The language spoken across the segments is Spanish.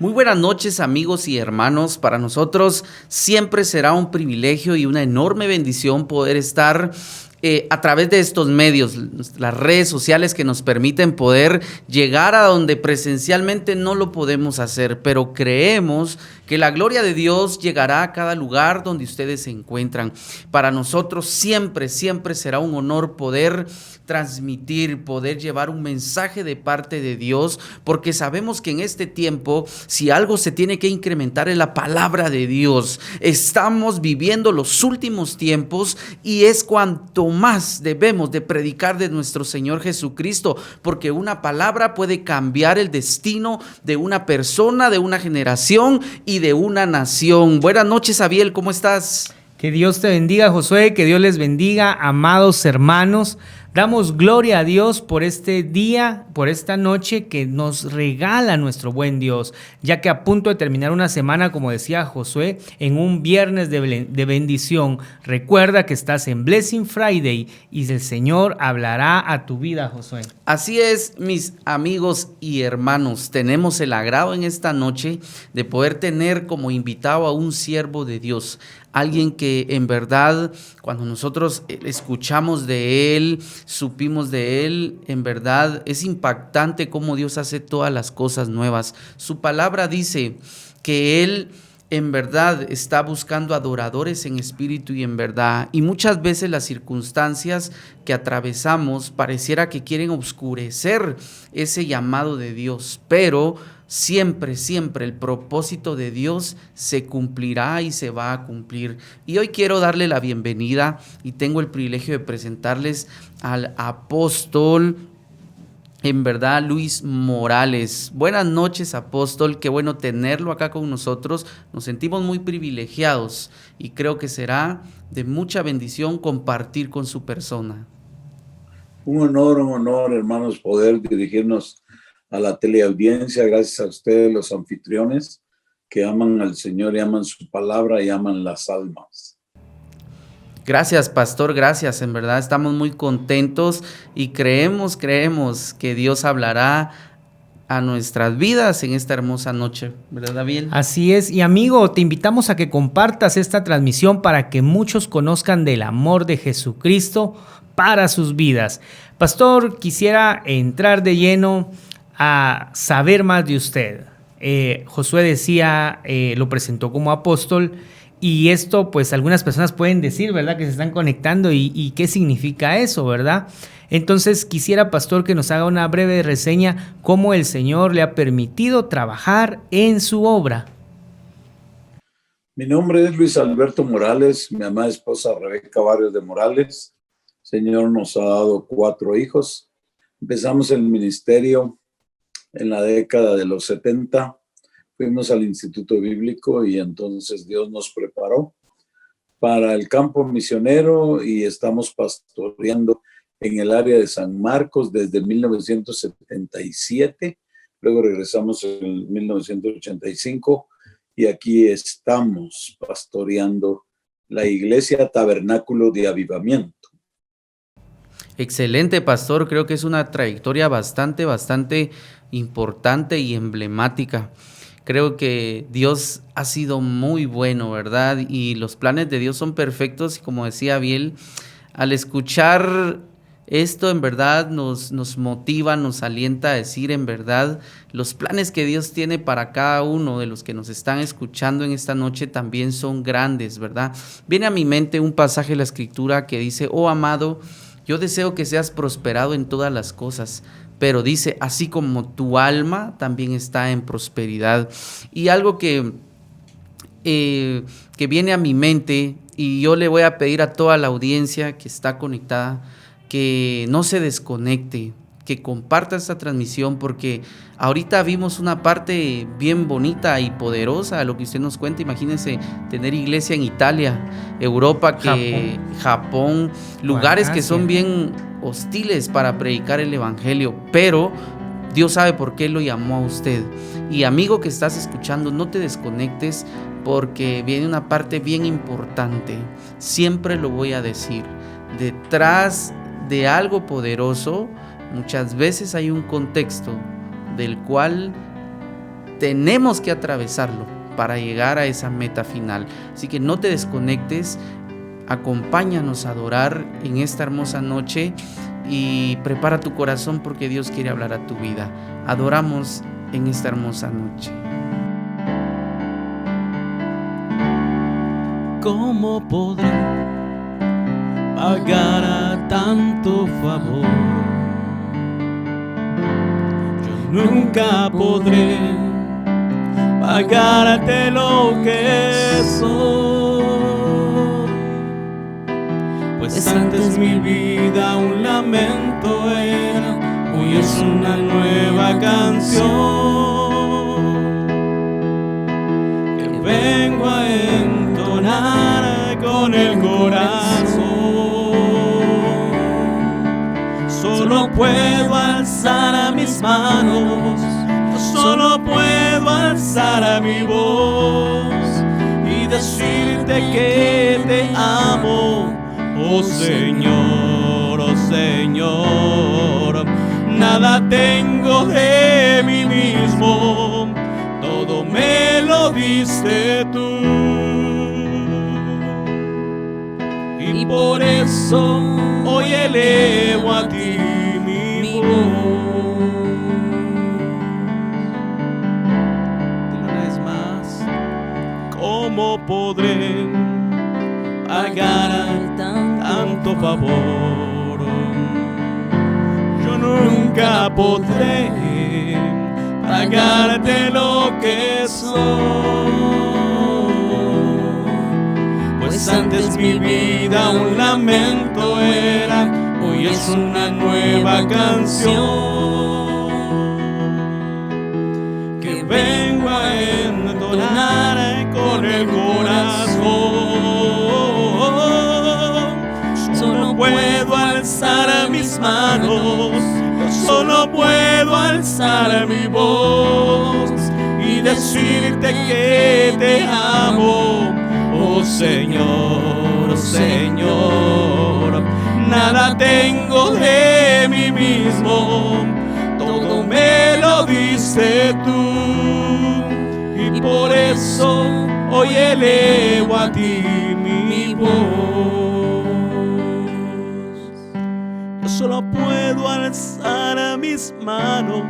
Muy buenas noches, amigos y hermanos. Para nosotros siempre será un privilegio y una enorme bendición poder estar a través de estos medios, las redes sociales que nos permiten poder llegar a donde presencialmente no lo podemos hacer, pero creemos que la gloria de Dios llegará a cada lugar donde ustedes se encuentran. Para nosotros siempre será un honor poder transmitir, poder llevar un mensaje de parte de Dios, porque sabemos que en este tiempo, si algo se tiene que incrementar es la palabra de Dios. Estamos viviendo los últimos tiempos y es cuanto más debemos de predicar de nuestro Señor Jesucristo, porque una palabra puede cambiar el destino de una persona, de una generación y de una nación. Buenas noches, Abiel, ¿cómo estás? Que Dios te bendiga, Josué, que Dios les bendiga, amados hermanos. Damos gloria a Dios por este día, por esta noche que nos regala nuestro buen Dios, ya que a punto de terminar una semana, como decía Josué, en un viernes de bendición. Recuerda que estás en Blessing Friday y el Señor hablará a tu vida, Josué. Así es, mis amigos y hermanos, tenemos el agrado en esta noche de poder tener como invitado a un siervo de Dios, alguien que en verdad, cuando nosotros escuchamos de él, supimos de él, en verdad es impactante cómo Dios hace todas las cosas nuevas. Su palabra dice que él en verdad está buscando adoradores en espíritu y en verdad, y muchas veces las circunstancias que atravesamos pareciera que quieren oscurecer ese llamado de Dios, pero siempre el propósito de Dios se cumplirá y se va a cumplir. Y hoy quiero darle la bienvenida y tengo el privilegio de presentarles al apóstol, en verdad, Luis Morales. Buenas noches, apóstol. Qué bueno tenerlo acá con nosotros. Nos sentimos muy privilegiados y creo que será de mucha bendición compartir con su persona. Un honor, hermanos, poder dirigirnos a la teleaudiencia. Gracias a ustedes, los anfitriones, que aman al Señor y aman su palabra y aman las almas. Gracias, pastor, gracias. En verdad estamos muy contentos y creemos que Dios hablará a nuestras vidas en esta hermosa noche, ¿verdad, David? Así es, y amigo, te invitamos a que compartas esta transmisión para que muchos conozcan del amor de Jesucristo para sus vidas. Pastor, quisiera entrar de lleno a saber más de usted. Josué decía, lo presentó como apóstol. Y esto, pues algunas personas pueden decir, ¿verdad?, que se están conectando y qué significa eso, ¿verdad? Entonces quisiera, pastor, que nos haga una breve reseña cómo el Señor le ha permitido trabajar en su obra. Mi nombre es Luis Alberto Morales, mi amada esposa Rebeca Barrios de Morales. El Señor nos ha dado 4 hijos. Empezamos el ministerio en la década de los 70. Fuimos al Instituto Bíblico y entonces Dios nos preparó para el campo misionero y estamos pastoreando en el área de San Marcos desde 1977. Luego regresamos en 1985 y aquí estamos pastoreando la iglesia Tabernáculo de Avivamiento. Excelente, pastor. Creo que es una trayectoria bastante importante y emblemática. Creo que Dios ha sido muy bueno, ¿verdad? Y los planes de Dios son perfectos. Y como decía Abiel, al escuchar esto, en verdad nos motiva, nos alienta a decir, en verdad, los planes que Dios tiene para cada uno de los que nos están escuchando en esta noche también son grandes, ¿verdad? Viene a mi mente un pasaje de la Escritura que dice: oh amado, yo deseo que seas prosperado en todas las cosas. Pero dice, así como tu alma también está en prosperidad. Y algo que viene a mi mente, y yo le voy a pedir a toda la audiencia que está conectada, que no se desconecte, que comparta esta transmisión, porque ahorita vimos una parte bien bonita y poderosa de lo que usted nos cuenta. Imagínense tener iglesia en Italia, Europa, Japón, lugares que son bien hostiles para predicar el evangelio, pero Dios sabe por qué lo llamó a usted. Y amigo que estás escuchando, no te desconectes, porque viene una parte bien importante. Siempre lo voy a decir, detrás de algo poderoso muchas veces hay un contexto del cual tenemos que atravesarlo para llegar a esa meta final. Así que no te desconectes, acompáñanos a adorar en esta hermosa noche y prepara tu corazón porque Dios quiere hablar a tu vida. Adoramos en esta hermosa noche. ¿Cómo podré pagar a tanto favor? Yo nunca podré pagarte lo que soy, pues antes mi vida un lamento era, hoy es una nueva canción que vengo a entonar con el corazón. Solo puedo alzar a mis manos, solo puedo alzar a mi voz y decirte que te amo, oh Señor, oh Señor. Nada tengo de mí mismo, todo me lo diste tú. Y por eso hoy elevo a ti mi voz. Una vez más, ¿cómo podré pagar tanto favor? Yo nunca podré pagarte lo que soy, pues antes mi vida un lamento era, hoy es una nueva canción que vengo a entonar con el corazón. Solo puedo alzar mis manos, solo puedo alzar mi voz y decirte que te amo, oh Señor, Señor. Nada tengo de mí mismo, todo me lo diste tú. Y por eso hoy elevo a ti mi voz. Yo solo puedo alzar a mis manos,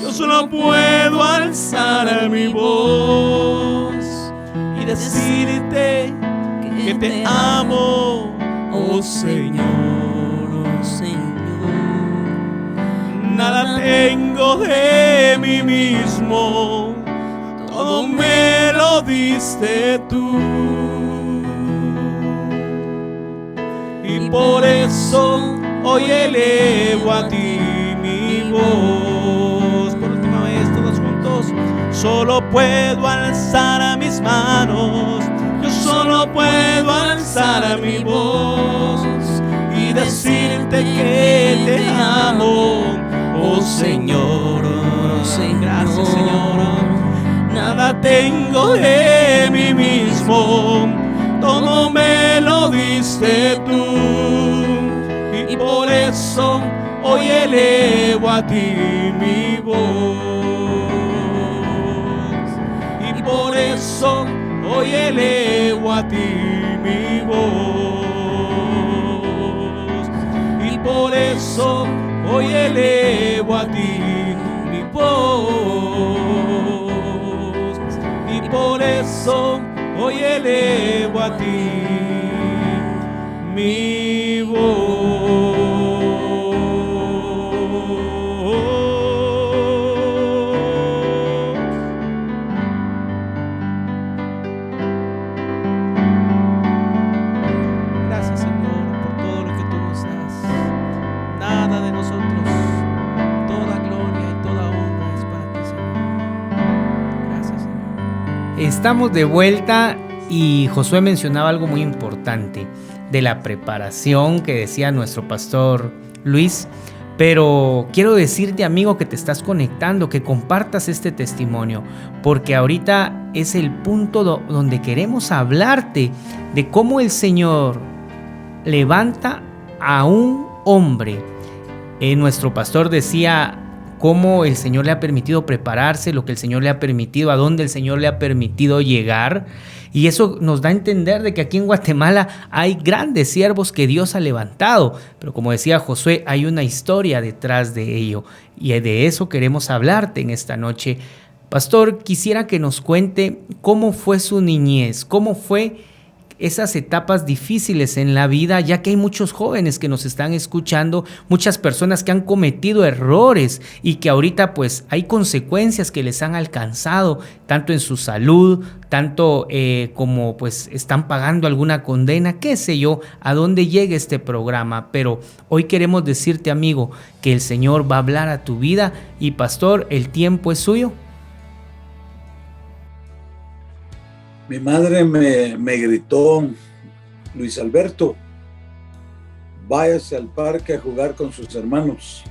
yo solo puedo alzar mi voz y decirte que te amo, oh Señor, oh Señor. Nada tengo de mí mismo, todo me lo diste tú. Y por eso hoy elevo a ti mi voz. Por última vez todos juntos. Solo puedo alzar a mis manos, yo solo puedo alzar a mi voz y decirte que te amo, oh Señor, oh Señor. Gracias, Señor. Nada tengo de mí mismo, todo me lo diste tú. Y por eso hoy elevo a ti mi voz. Y por eso hoy elevo a ti mi voz. Y por eso hoy elevo a ti mi voz. Y por eso hoy elevo a ti mi voz. Gracias, Señor, por todo lo que tú nos das. Nada de nosotros, toda gloria y toda honra es para ti, Señor. Gracias, Señor. Estamos de vuelta y Josué mencionaba algo muy importante de la preparación que decía nuestro pastor Luis, pero quiero decirte, amigo, que te estás conectando, que compartas este testimonio, porque ahorita es el punto donde queremos hablarte de cómo el Señor levanta a un hombre. Nuestro pastor decía cómo el Señor le ha permitido prepararse, lo que el Señor le ha permitido, a dónde el Señor le ha permitido llegar. Y eso nos da a entender de que aquí en Guatemala hay grandes siervos que Dios ha levantado. Pero como decía Josué, hay una historia detrás de ello. Y de eso queremos hablarte en esta noche. Pastor, quisiera que nos cuente cómo fue su niñez, cómo fue esas etapas difíciles en la vida, ya que hay muchos jóvenes que nos están escuchando, muchas personas que han cometido errores y que ahorita pues hay consecuencias que les han alcanzado, tanto en su salud, tanto como pues están pagando alguna condena, qué sé yo, a dónde llegue este programa. Pero hoy queremos decirte, amigo, que el Señor va a hablar a tu vida y pastor, el tiempo es suyo. Mi madre me gritó: Luis Alberto, váyase al parque a jugar con sus hermanos.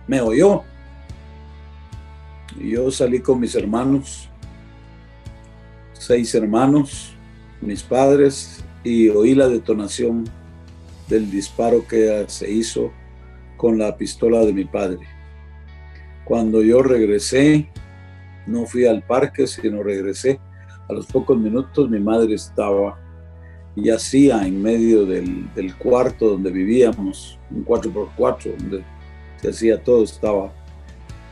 Me oyó. Y yo salí con mis hermanos, 6 hermanos, mis padres, y oí la detonación del disparo que se hizo con la pistola de mi padre. Cuando yo regresé, no fui al parque, sino regresé. A los pocos minutos mi madre estaba yacía en medio del cuarto donde vivíamos, un 4x4, donde se hacía todo, estaba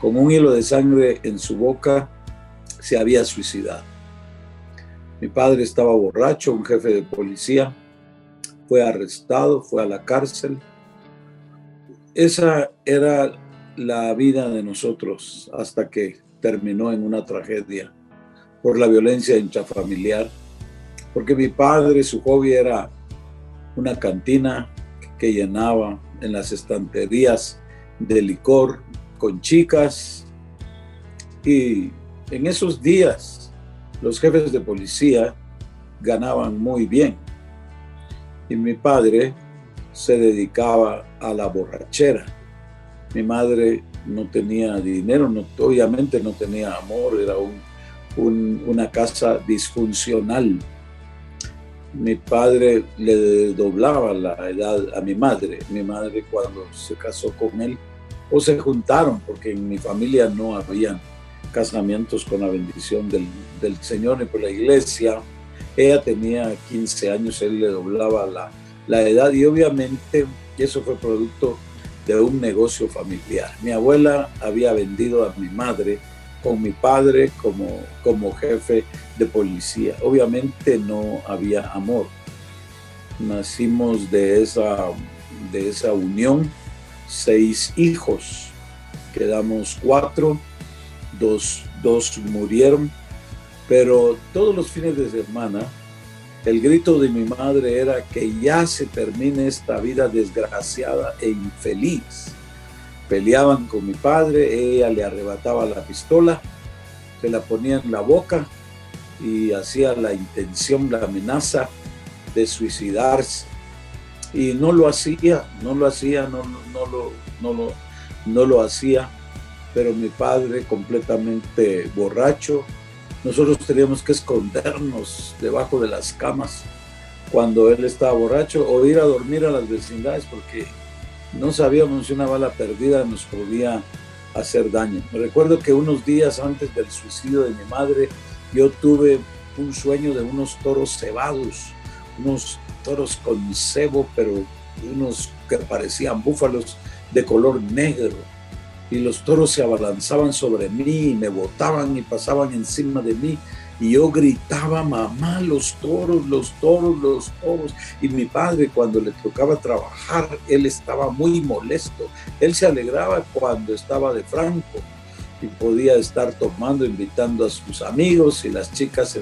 con un hilo de sangre en su boca, se había suicidado. Mi padre estaba borracho, un jefe de policía, fue arrestado, fue a la cárcel. Esa era la vida de nosotros hasta que terminó en una tragedia por la violencia intrafamiliar, porque mi padre, su hobby era una cantina que llenaba en las estanterías de licor con chicas, y en esos días los jefes de policía ganaban muy bien y mi padre se dedicaba a la borrachera. Mi madre no tenía dinero, obviamente no tenía amor, era una casa disfuncional. Mi padre le doblaba la edad a mi madre. Mi madre, cuando se casó con él, o se juntaron, porque en mi familia no habían casamientos con la bendición del Señor ni por la iglesia. Ella tenía 15 años, él le doblaba la edad, y obviamente eso fue producto de un negocio familiar. Mi abuela había vendido a mi madre con mi padre como jefe de policía. Obviamente no había amor. Nacimos de esa unión 6 hijos. Quedamos 4, dos murieron, pero todos los fines de semana el grito de mi madre era que ya se termine esta vida desgraciada e infeliz. Peleaban con mi padre, ella le arrebataba la pistola, se la ponía en la boca y hacía la intención, la amenaza de suicidarse. Y no lo hacía, no lo hacía, pero mi padre, completamente borracho, nosotros teníamos que escondernos debajo de las camas cuando él estaba borracho, o ir a dormir a las vecindades, porque no sabíamos si una bala perdida nos podía hacer daño. Me recuerdo que unos días antes del suicidio de mi madre, yo tuve un sueño de unos toros cebados, unos toros con cebo, pero unos que parecían búfalos de color negro. Y los toros se abalanzaban sobre mí y me botaban y pasaban encima de mí. Y yo gritaba: mamá, los toros, los toros, los toros. Y mi padre, cuando le tocaba trabajar, él estaba muy molesto. Él se alegraba cuando estaba de franco y podía estar tomando, invitando a sus amigos y las chicas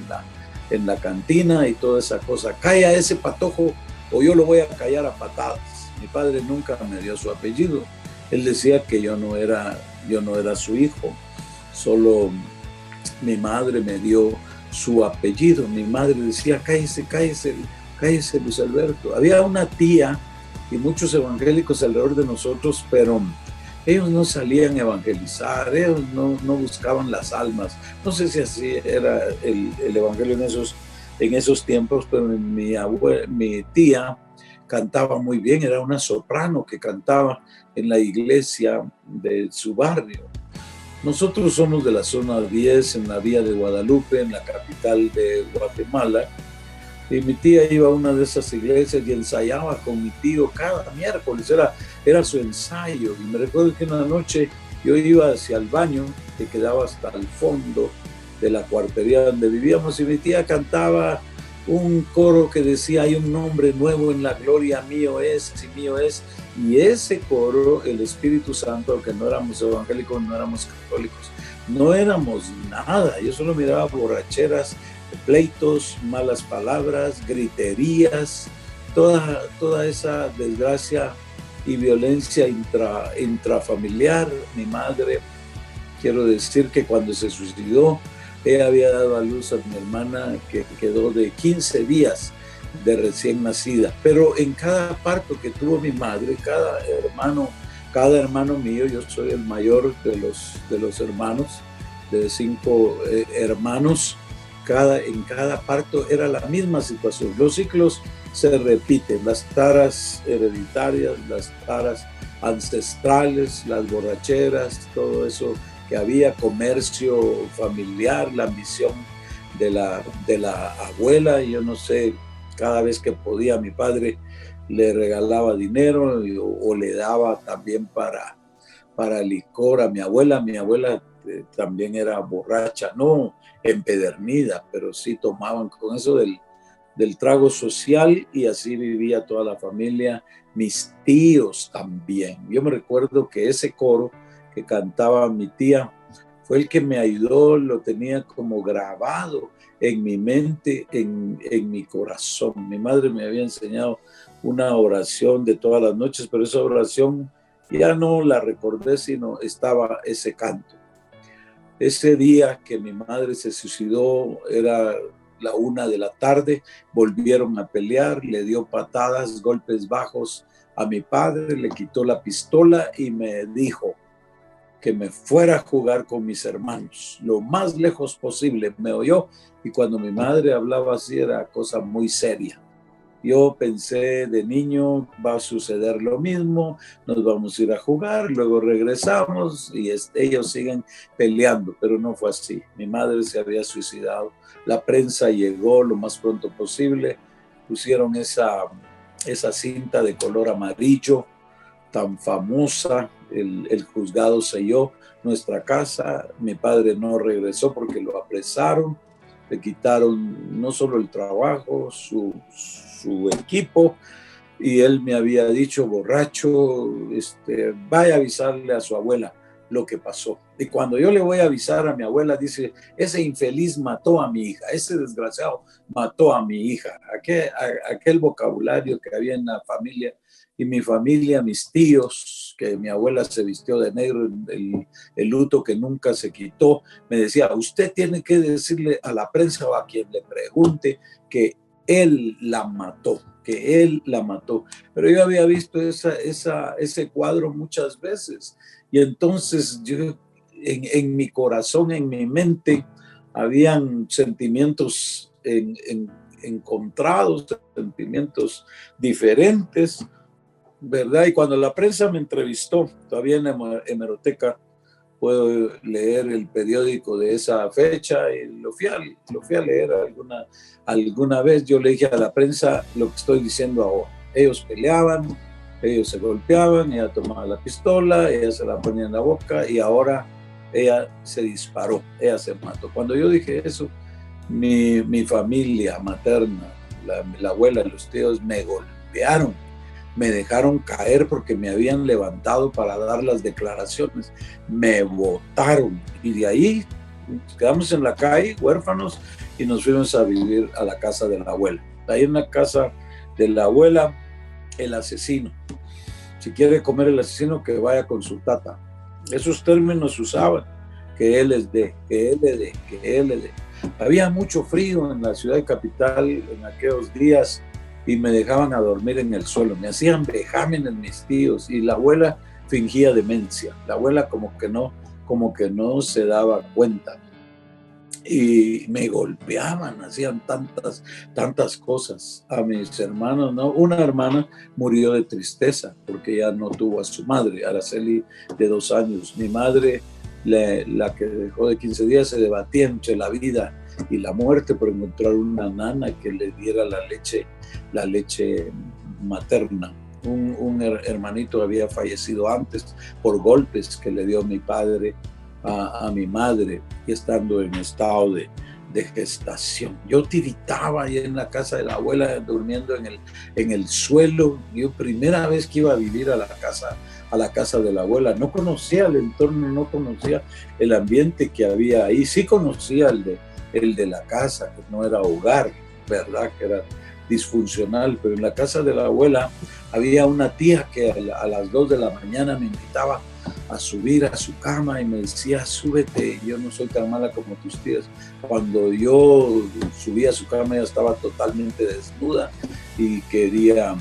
en la cantina y toda esa cosa. Calla ese patojo o yo lo voy a callar a patadas. Mi padre nunca me dio su apellido. Él decía que yo no era su hijo, solo mi madre me dio su apellido. Mi madre decía: cállese, Luis Alberto. Había una tía y muchos evangélicos alrededor de nosotros, pero ellos no salían a evangelizar, ellos no buscaban las almas. No sé si así era el evangelio en esos tiempos, pero mi tía cantaba muy bien, era una soprano que cantaba en la iglesia de su barrio. Nosotros somos de la zona 10, en la vía de Guadalupe, en la capital de Guatemala, y mi tía iba a una de esas iglesias y ensayaba con mi tío cada miércoles, era su ensayo. Y me recuerdo que una noche yo iba hacia el baño, que quedaba hasta el fondo de la cuartería donde vivíamos, y mi tía cantaba un coro que decía: hay un nombre nuevo en la gloria, mío es y mío es. Y ese coro, el Espíritu Santo, aunque no éramos evangélicos, no éramos católicos, no éramos nada. Yo solo miraba borracheras, pleitos, malas palabras, griterías, toda esa desgracia y violencia intrafamiliar. Mi madre, quiero decir que cuando se suicidó, ella había dado a luz a mi hermana, que quedó de 15 días de recién nacida. Pero en cada parto que tuvo mi madre, cada hermano mío, yo soy el mayor de los hermanos, de 5 hermanos, en cada parto era la misma situación. Los ciclos se repiten, las taras hereditarias, las taras ancestrales, las borracheras, todo eso que había, comercio familiar, la ambición de la abuela. Yo no sé, cada vez que podía mi padre le regalaba dinero o le daba también para licor a mi abuela. Mi abuela también era borracha, no empedernida, pero sí tomaban con eso del trago social, y así vivía toda la familia, mis tíos también. Yo me recuerdo que ese coro que cantaba mi tía fue el que me ayudó, lo tenía como grabado en mi mente, en mi corazón. Mi madre me había enseñado una oración de todas las noches, pero esa oración ya no la recordé, sino estaba ese canto. Ese día que mi madre se suicidó, era la 1 de la tarde, volvieron a pelear, le dio patadas, golpes bajos a mi padre, le quitó la pistola y me dijo que me fuera a jugar con mis hermanos, lo más lejos posible. Me oyó, y cuando mi madre hablaba así era cosa muy seria. Yo pensé de niño, va a suceder lo mismo, nos vamos a ir a jugar, luego regresamos y ellos siguen peleando, pero no fue así. Mi madre se había suicidado, la prensa llegó lo más pronto posible, pusieron esa cinta de color amarillo tan famosa, el juzgado selló nuestra casa, mi padre no regresó porque lo apresaron, le quitaron no solo el trabajo, su equipo, y él me había dicho, borracho, vaya a avisarle a su abuela lo que pasó. Y cuando yo le voy a avisar a mi abuela, dice: ese infeliz mató a mi hija, ese desgraciado mató a mi hija. Aquel vocabulario que había en la familia. Y mi familia, mis tíos, que mi abuela se vistió de negro, el luto que nunca se quitó, me decía: usted tiene que decirle a la prensa o a quien le pregunte que él la mató, que él la mató. Pero yo había visto ese cuadro muchas veces, y entonces yo, en mi corazón, en mi mente, habían sentimientos encontrados, sentimientos diferentes, ¿verdad? Y cuando la prensa me entrevistó, todavía en la hemeroteca puedo leer el periódico de esa fecha, y lo fui a leer alguna vez. Yo le dije a la prensa lo que estoy diciendo ahora. Ellos peleaban, ellos se golpeaban, ella tomaba la pistola, ella se la ponía en la boca, y ahora ella se disparó, ella se mató. Cuando yo dije eso, mi familia materna, la abuela, los tíos, me golpearon, me dejaron caer porque me habían levantado para dar las declaraciones, me botaron, y de ahí nos quedamos en la calle, huérfanos, y nos fuimos a vivir a la casa de la abuela. Ahí en la casa de la abuela, el asesino, si quiere comer el asesino, que vaya con su tata. Esos términos usaban, que él les dé, que él le dé, que él le dé. Había mucho frío en la ciudad capital en aquellos días, y me dejaban a dormir en el suelo, me hacían vejámenes mis tíos, y la abuela fingía demencia, la abuela como que no se daba cuenta, y me golpeaban, hacían tantas cosas a mis hermanos, ¿no? Una hermana murió de tristeza porque ya no tuvo a su madre, Araceli, de 2 años. Mi madre la que dejó de 15 días se debatía entre la vida y la muerte por encontrar una nana que le diera la leche materna. Un hermanito había fallecido antes por golpes que le dio mi padre a mi madre, y estando en estado de gestación. Yo tiritaba ahí en la casa de la abuela, durmiendo en el suelo. Yo primera vez que iba a vivir a la casa de la abuela, no conocía el entorno, no conocía el ambiente que había ahí. Sí conocía el de la casa, que no era hogar, verdad, que era disfuncional, pero en la casa de la abuela había una tía que a las 2 de la mañana me invitaba a subir a su cama y me decía: súbete, yo no soy tan mala como tus tías. Cuando yo subí a su cama, ella estaba totalmente desnuda y quería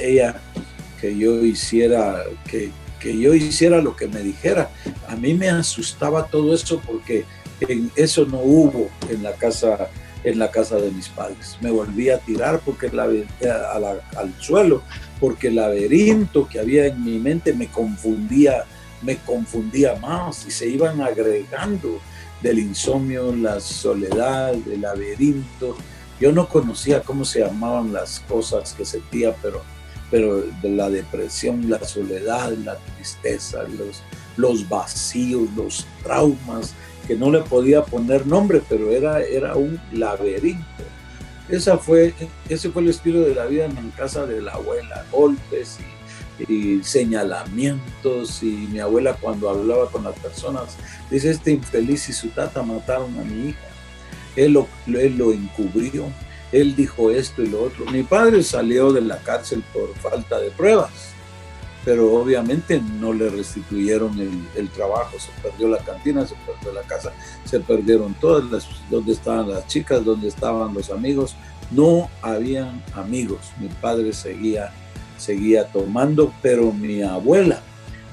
ella que yo hiciera lo que me dijera. A mí me asustaba todo eso, porque eso no hubo en la casa de mis padres. Me volví a tirar al suelo, porque el laberinto que había en mi mente me confundía más, y se iban agregando del insomnio, la soledad, el laberinto. Yo no conocía cómo se llamaban las cosas que sentía, pero de la depresión, la soledad, la tristeza, los vacíos, los traumas, que no le podía poner nombre, pero era un laberinto. Ese fue el estilo de la vida en casa de la abuela: golpes y señalamientos. Y mi abuela, cuando hablaba con las personas, dice: este infeliz y su tata mataron a mi hija, él lo encubrió, él dijo esto y lo otro. Mi padre salió de la cárcel por falta de pruebas, pero obviamente no le restituyeron el trabajo. Se perdió la cantina, se perdió la casa, se perdieron todas donde estaban las chicas, donde estaban los amigos. No habían amigos. Mi padre seguía tomando, pero mi abuela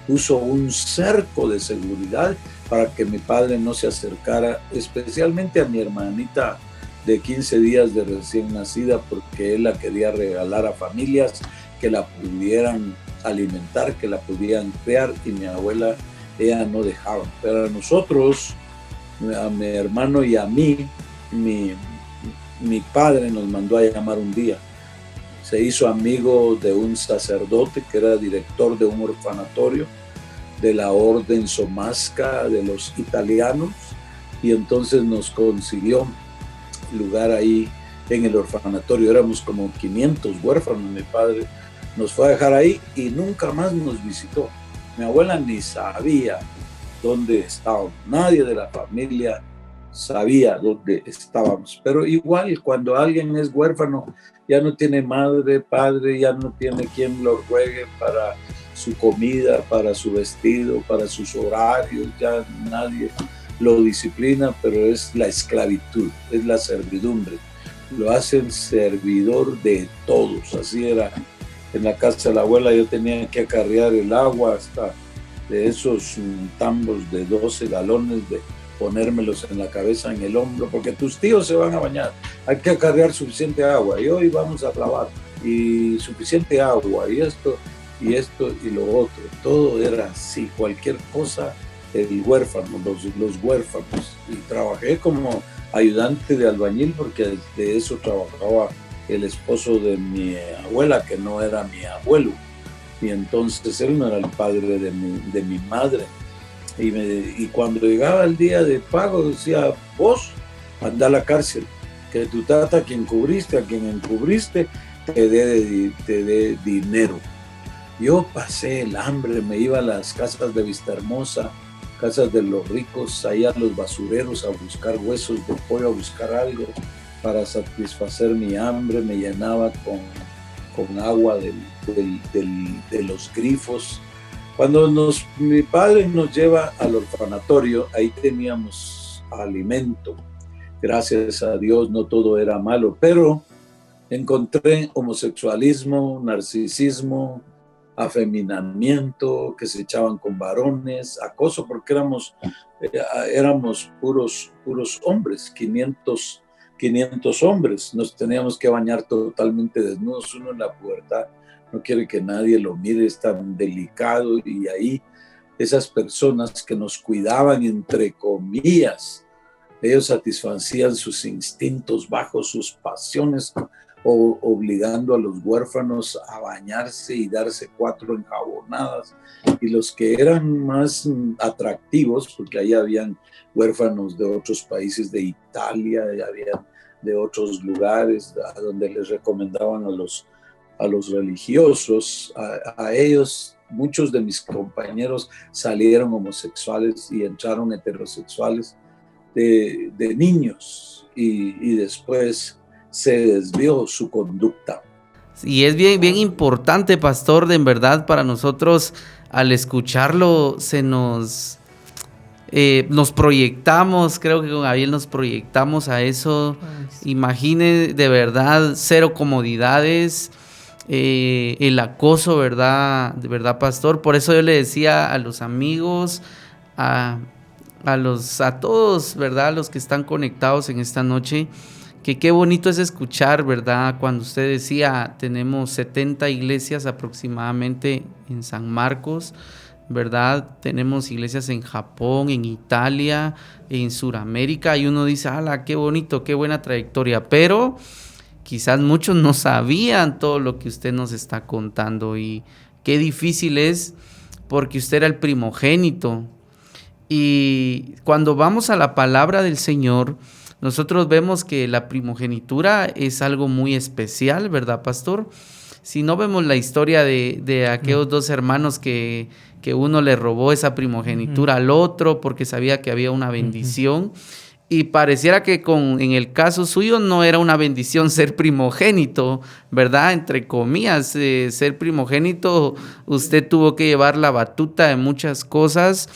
puso un cerco de seguridad para que mi padre no se acercara, especialmente a mi hermanita de 15 días de recién nacida, porque él la quería regalar a familias que la pudieran alimentar, que la pudieran criar, y mi abuela, ella no dejaba. Pero a nosotros, a mi hermano y a mí, mi padre nos mandó a llamar un día. Se hizo amigo de un sacerdote que era director de un orfanatorio de la orden Somasca de los italianos, y entonces nos consiguió lugar ahí en el orfanatorio. Éramos como 500 huérfanos. Mi padre nos fue a dejar ahí y nunca más nos visitó. Mi abuela ni sabía dónde estábamos. Nadie de la familia sabía dónde estábamos. Pero igual, cuando alguien es huérfano, ya no tiene madre, padre, ya no tiene quien lo ruegue para su comida, para su vestido, para sus horarios. Ya nadie lo disciplina, pero es la esclavitud, es la servidumbre. Lo hacen servidor de todos. Así era en la casa de la abuela. Yo tenía que acarrear el agua hasta de esos tambos de 12 galones, de ponérmelos en la cabeza, en el hombro, porque tus tíos se van a bañar. Hay que acarrear suficiente agua, y hoy vamos a lavar, y suficiente agua, y esto y lo otro. Todo era así, cualquier cosa. El huérfano, los huérfanos. Y trabajé como ayudante de albañil, porque de eso trabajaba el esposo de mi abuela, que no era mi abuelo, y entonces él no era el padre de mi madre. Y cuando llegaba el día de pago, decía: vos anda a la cárcel, que tu tata, a quien encubriste, te dé dinero. Yo pasé el hambre, me iba a las casas de Vistahermosa, casas de los ricos, allá a los basureros, a buscar huesos de pollo, a buscar algo para satisfacer mi hambre. Me llenaba con agua de los grifos. Cuando mi padre nos lleva al orfanatorio, ahí teníamos alimento. Gracias a Dios, no todo era malo, pero encontré homosexualismo, narcisismo, afeminamiento, que se echaban con varones, acoso, porque éramos puros hombres, 500 hombres. Nos teníamos que bañar totalmente desnudos. Uno en la pubertad no quiere que nadie lo mire, es tan delicado, y ahí esas personas que nos cuidaban, entre comillas. Ellos satisfacían sus instintos bajos, sus pasiones, o obligando a los huérfanos a bañarse y darse 4 enjabonadas. Y los que eran más atractivos, porque ahí habían huérfanos de otros países, de Italia, y había de otros lugares, a donde les recomendaban a los religiosos, a ellos. Muchos de mis compañeros salieron homosexuales y entraron heterosexuales de niños, y después se desvió su conducta. Y es bien, bien importante, pastor, de en verdad para nosotros, al escucharlo, nos proyectamos, creo que con Gabriel nos proyectamos a eso. Imagine, de verdad, 0 comodidades, el acoso, ¿verdad? De verdad, pastor. Por eso yo le decía a los amigos, a todos, ¿verdad? Los que están conectados en esta noche, que qué bonito es escuchar, ¿verdad? Cuando usted decía, tenemos 70 iglesias aproximadamente en San Marcos, ¿verdad? Tenemos iglesias en Japón, en Italia, en Sudamérica, y uno dice, ¡hala, qué bonito, qué buena trayectoria! Pero quizás muchos no sabían todo lo que usted nos está contando, y qué difícil es, porque usted era el primogénito. Y cuando vamos a la palabra del Señor, nosotros vemos que la primogenitura es algo muy especial, ¿verdad, pastor? Si no vemos la historia de aquellos 2 hermanos que uno le robó esa primogenitura al otro porque sabía que había una bendición, y pareciera que en el caso suyo no era una bendición ser primogénito, ¿verdad? Entre comillas, ser primogénito, usted tuvo que llevar la batuta de muchas cosas,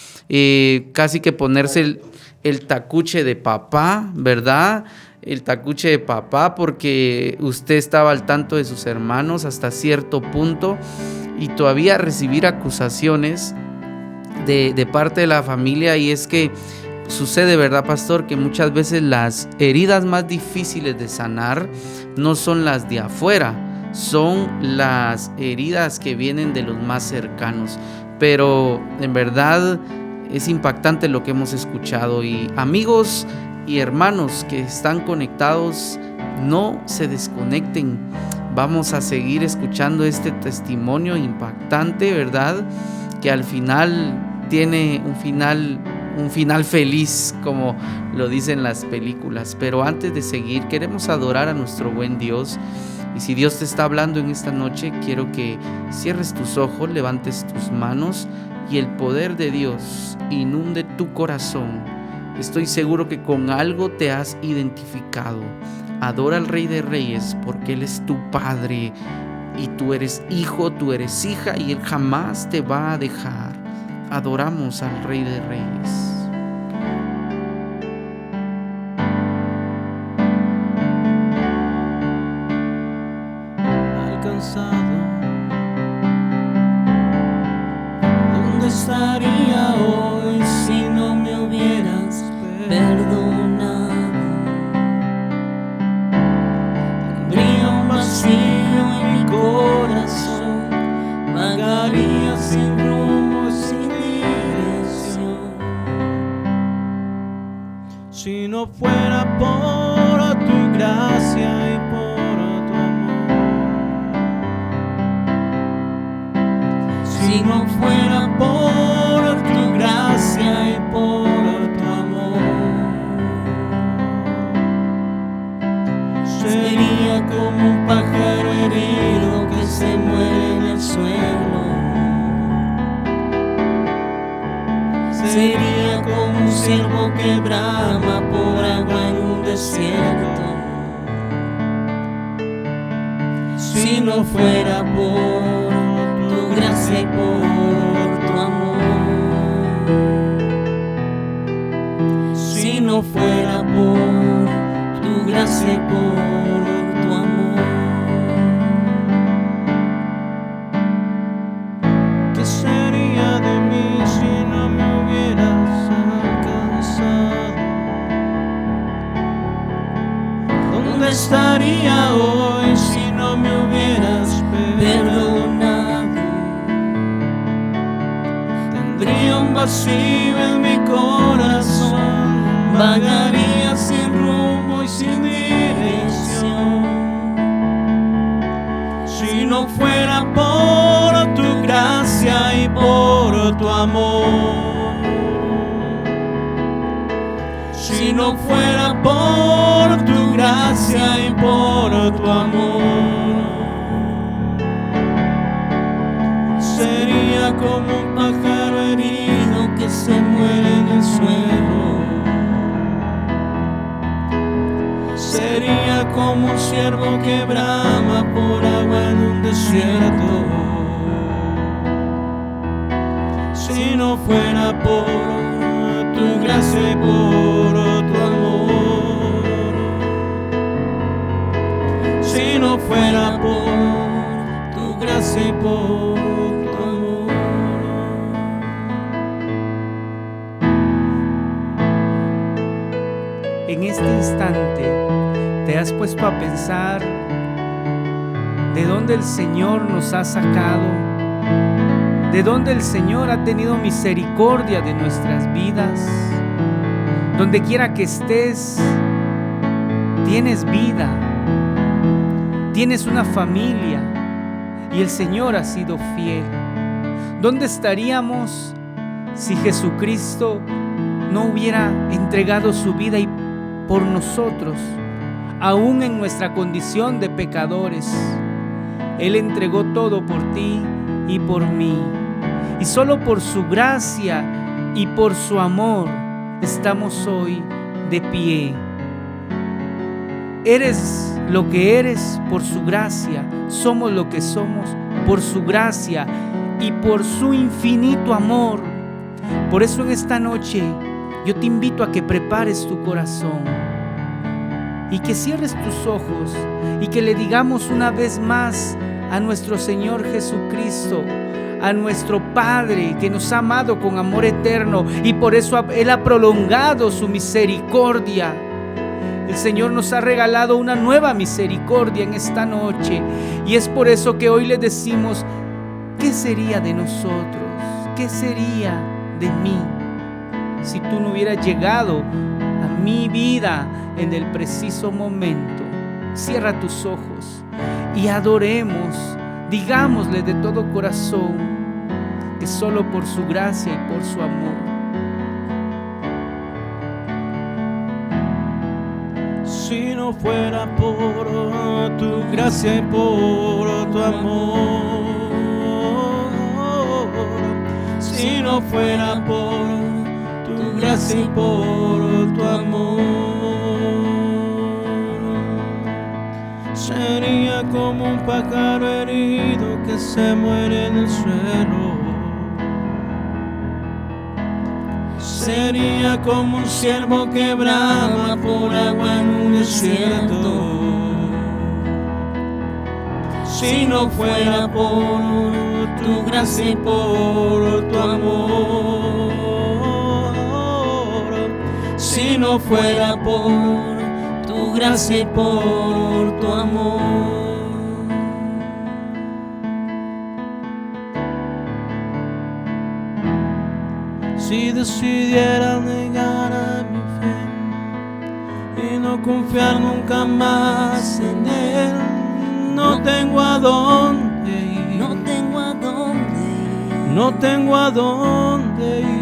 casi que ponerse el tacuche de papá, ¿verdad? El tacuche de papá, porque usted estaba al tanto de sus hermanos hasta cierto punto, y todavía recibir acusaciones de parte de la familia. Y es que sucede, ¿verdad, pastor?, que muchas veces las heridas más difíciles de sanar no son las de afuera, son las heridas que vienen de los más cercanos. Pero en verdad es impactante lo que hemos escuchado, y amigos y hermanos que están conectados, no se desconecten. Vamos a seguir escuchando este testimonio impactante, ¿verdad? Que al final tiene un final feliz, como lo dicen las películas. Pero antes de seguir, queremos adorar a nuestro buen Dios. Y si Dios te está hablando en esta noche, quiero que cierres tus ojos, levantes tus manos, y el poder de Dios inunde tu corazón. Estoy seguro que con algo te has identificado. Adora al Rey de Reyes, porque Él es tu Padre, y tú eres hijo, tú eres hija, y Él jamás te va a dejar. Adoramos al Rey de Reyes. ¿Dónde estaría hoy si no me hubieras perdonado? Tendría un vacío en mi corazón, vagaría sin rumbo, sin dirección. Si no fuera por tu gracia y por tu amor, si no fuera por tu gracia y por tu amor, sería como un pájaro herido que se muere en el suelo. Sería como un ciervo que brama por agua en un desierto. Si no fuera por tu gracia y por tu amor, si no fuera por tu gracia y por tu amor, ¿qué sería de mí si no me hubieras alcanzado? ¿Dónde estaría hoy si no me hubieras perdonado? Tendría vacío en mi corazón, vagaría sin rumbo y sin dirección. Si no fuera por tu gracia y por tu amor, si no fuera por tu gracia y por tu amor, sería como un pájaro herido que se muere en el suelo. Sería como un ciervo que brama por agua en un desierto. Si no fuera por tu gracia y por tu amor, si no fuera por tu gracia y por tu amor. En este instante, ¿te has puesto a pensar de dónde el Señor nos ha sacado? ¿De dónde el Señor ha tenido misericordia de nuestras vidas? Donde quiera que estés, tienes vida, tienes una familia y el Señor ha sido fiel. ¿Dónde estaríamos si Jesucristo no hubiera entregado su vida y por nosotros, aún en nuestra condición de pecadores? Él entregó todo por ti y por mí, y solo por su gracia y por su amor estamos hoy de pie. Eres lo que eres por su gracia, somos lo que somos por su gracia y por su infinito amor. Por eso en esta noche yo te invito a que prepares tu corazón y que cierres tus ojos y que le digamos una vez más a nuestro Señor Jesucristo, a nuestro Padre que nos ha amado con amor eterno y por eso Él ha prolongado su misericordia. El Señor nos ha regalado una nueva misericordia en esta noche y es por eso que hoy le decimos: ¿qué sería de nosotros? ¿Qué sería de mí si tú no hubieras llegado a mi vida en el preciso momento? Cierra tus ojos y adoremos, digámosle de todo corazón que solo por su gracia y por su amor. Si no fuera por tu gracia y por tu amor, si no fuera por tu gracia y por tu amor, sería como un pájaro herido que se muere en el suelo. Sería como un ciervo que brama por agua en un desierto. Si no fuera por tu gracia y por tu amor, si no fuera por tu gracia y por tu amor, si decidiera negar a mi fe y no confiar nunca más en Él, no tengo a dónde ir, no tengo a dónde ir, no tengo a dónde ir.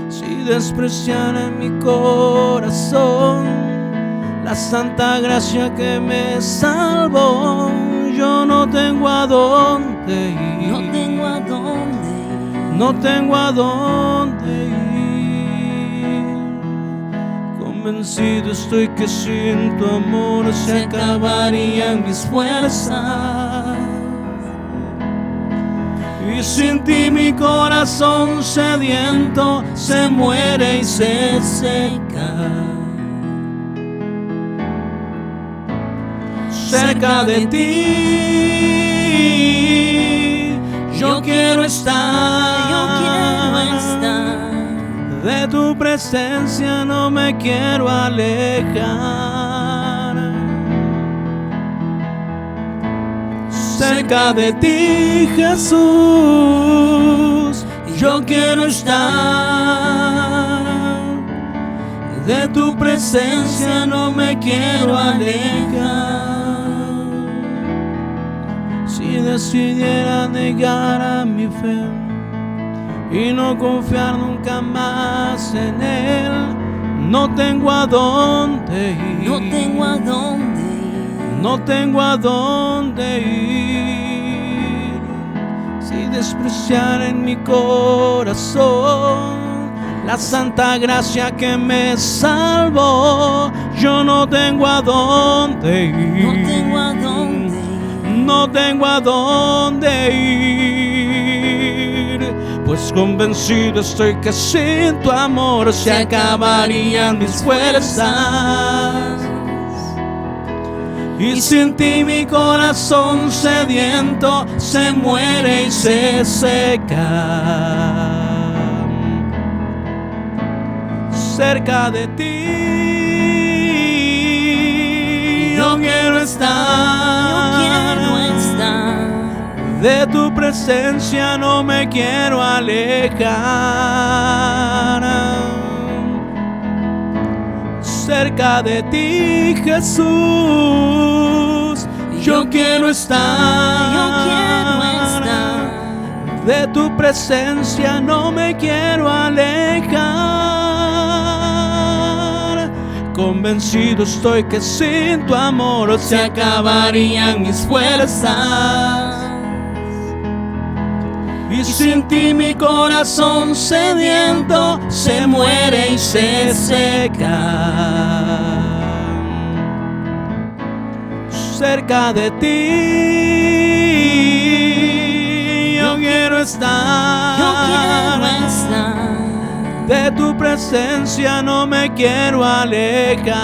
Si despreciara en mi corazón la santa gracia que me salvó, yo no tengo a dónde ir, no tengo a dónde ir, no tengo a dónde ir. Convencido estoy que sin tu amor se acabarían mis fuerzas, y sin ti mi corazón sediento se muere y se seca. Cerca de ti yo quiero estar, de tu presencia no me quiero alejar. Cerca de ti, Jesús, Yo quiero estar, de tu presencia no me quiero alejar. Si decidiera negar a mi fe y no confiar nunca más en Él, no tengo a dónde ir. No tengo a dónde ir. No tengo a dónde ir. Si despreciar en mi corazón la santa gracia que me salvó, yo no tengo a dónde ir. No tengo a dónde ir. No tengo a dónde ir, pues convencido estoy que sin tu amor se acabarían mis fuerzas. Y sin ti mi corazón sediento se muere y se seca. Cerca de ti yo quiero estar. Yo quiero estar. De tu presencia no me quiero alejar. Cerca de ti, Jesús, yo quiero estar. Yo quiero estar. De tu presencia no me quiero alejar. Convencido estoy que sin tu amor se acabarían mis fuerzas. Y sin ti mi corazón sediento se muere y se seca. Cerca de ti yo quiero estar. Yo quiero estar. De tu presencia no me quiero alejar.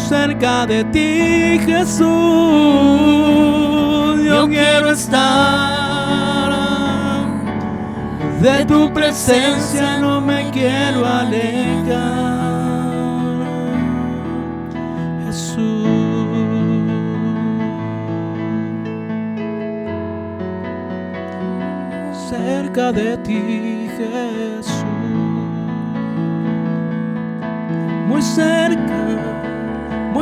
Cerca de ti, Jesús, yo quiero estar. De tu presencia no me quiero alejar. Jesús. Cerca de ti, Jesús. Muy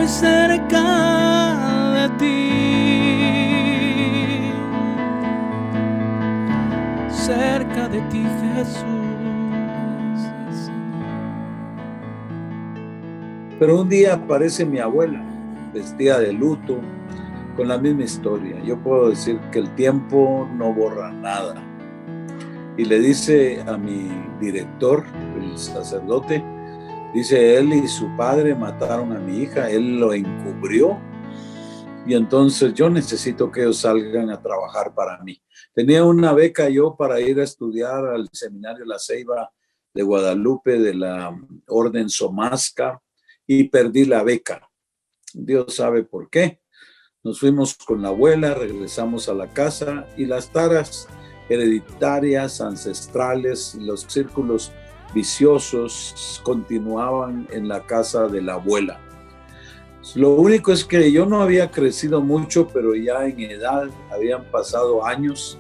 cerca de ti, cerca de ti, Jesús. Pero un día aparece mi abuela, vestida de luto, con la misma historia. Yo puedo decir que el tiempo no borra nada. Y le dice a mi director, el sacerdote, dice, él y su padre mataron a mi hija, él lo encubrió y entonces yo necesito que ellos salgan a trabajar para mí. Tenía una beca yo para ir a estudiar al seminario La Ceiba de Guadalupe de la Orden Somasca y perdí la beca. Dios sabe por qué. Nos fuimos con la abuela, regresamos a la casa y las taras hereditarias, ancestrales, los círculos viciosos continuaban en la casa de la abuela. Lo único es que yo no había crecido mucho, pero ya en edad habían pasado años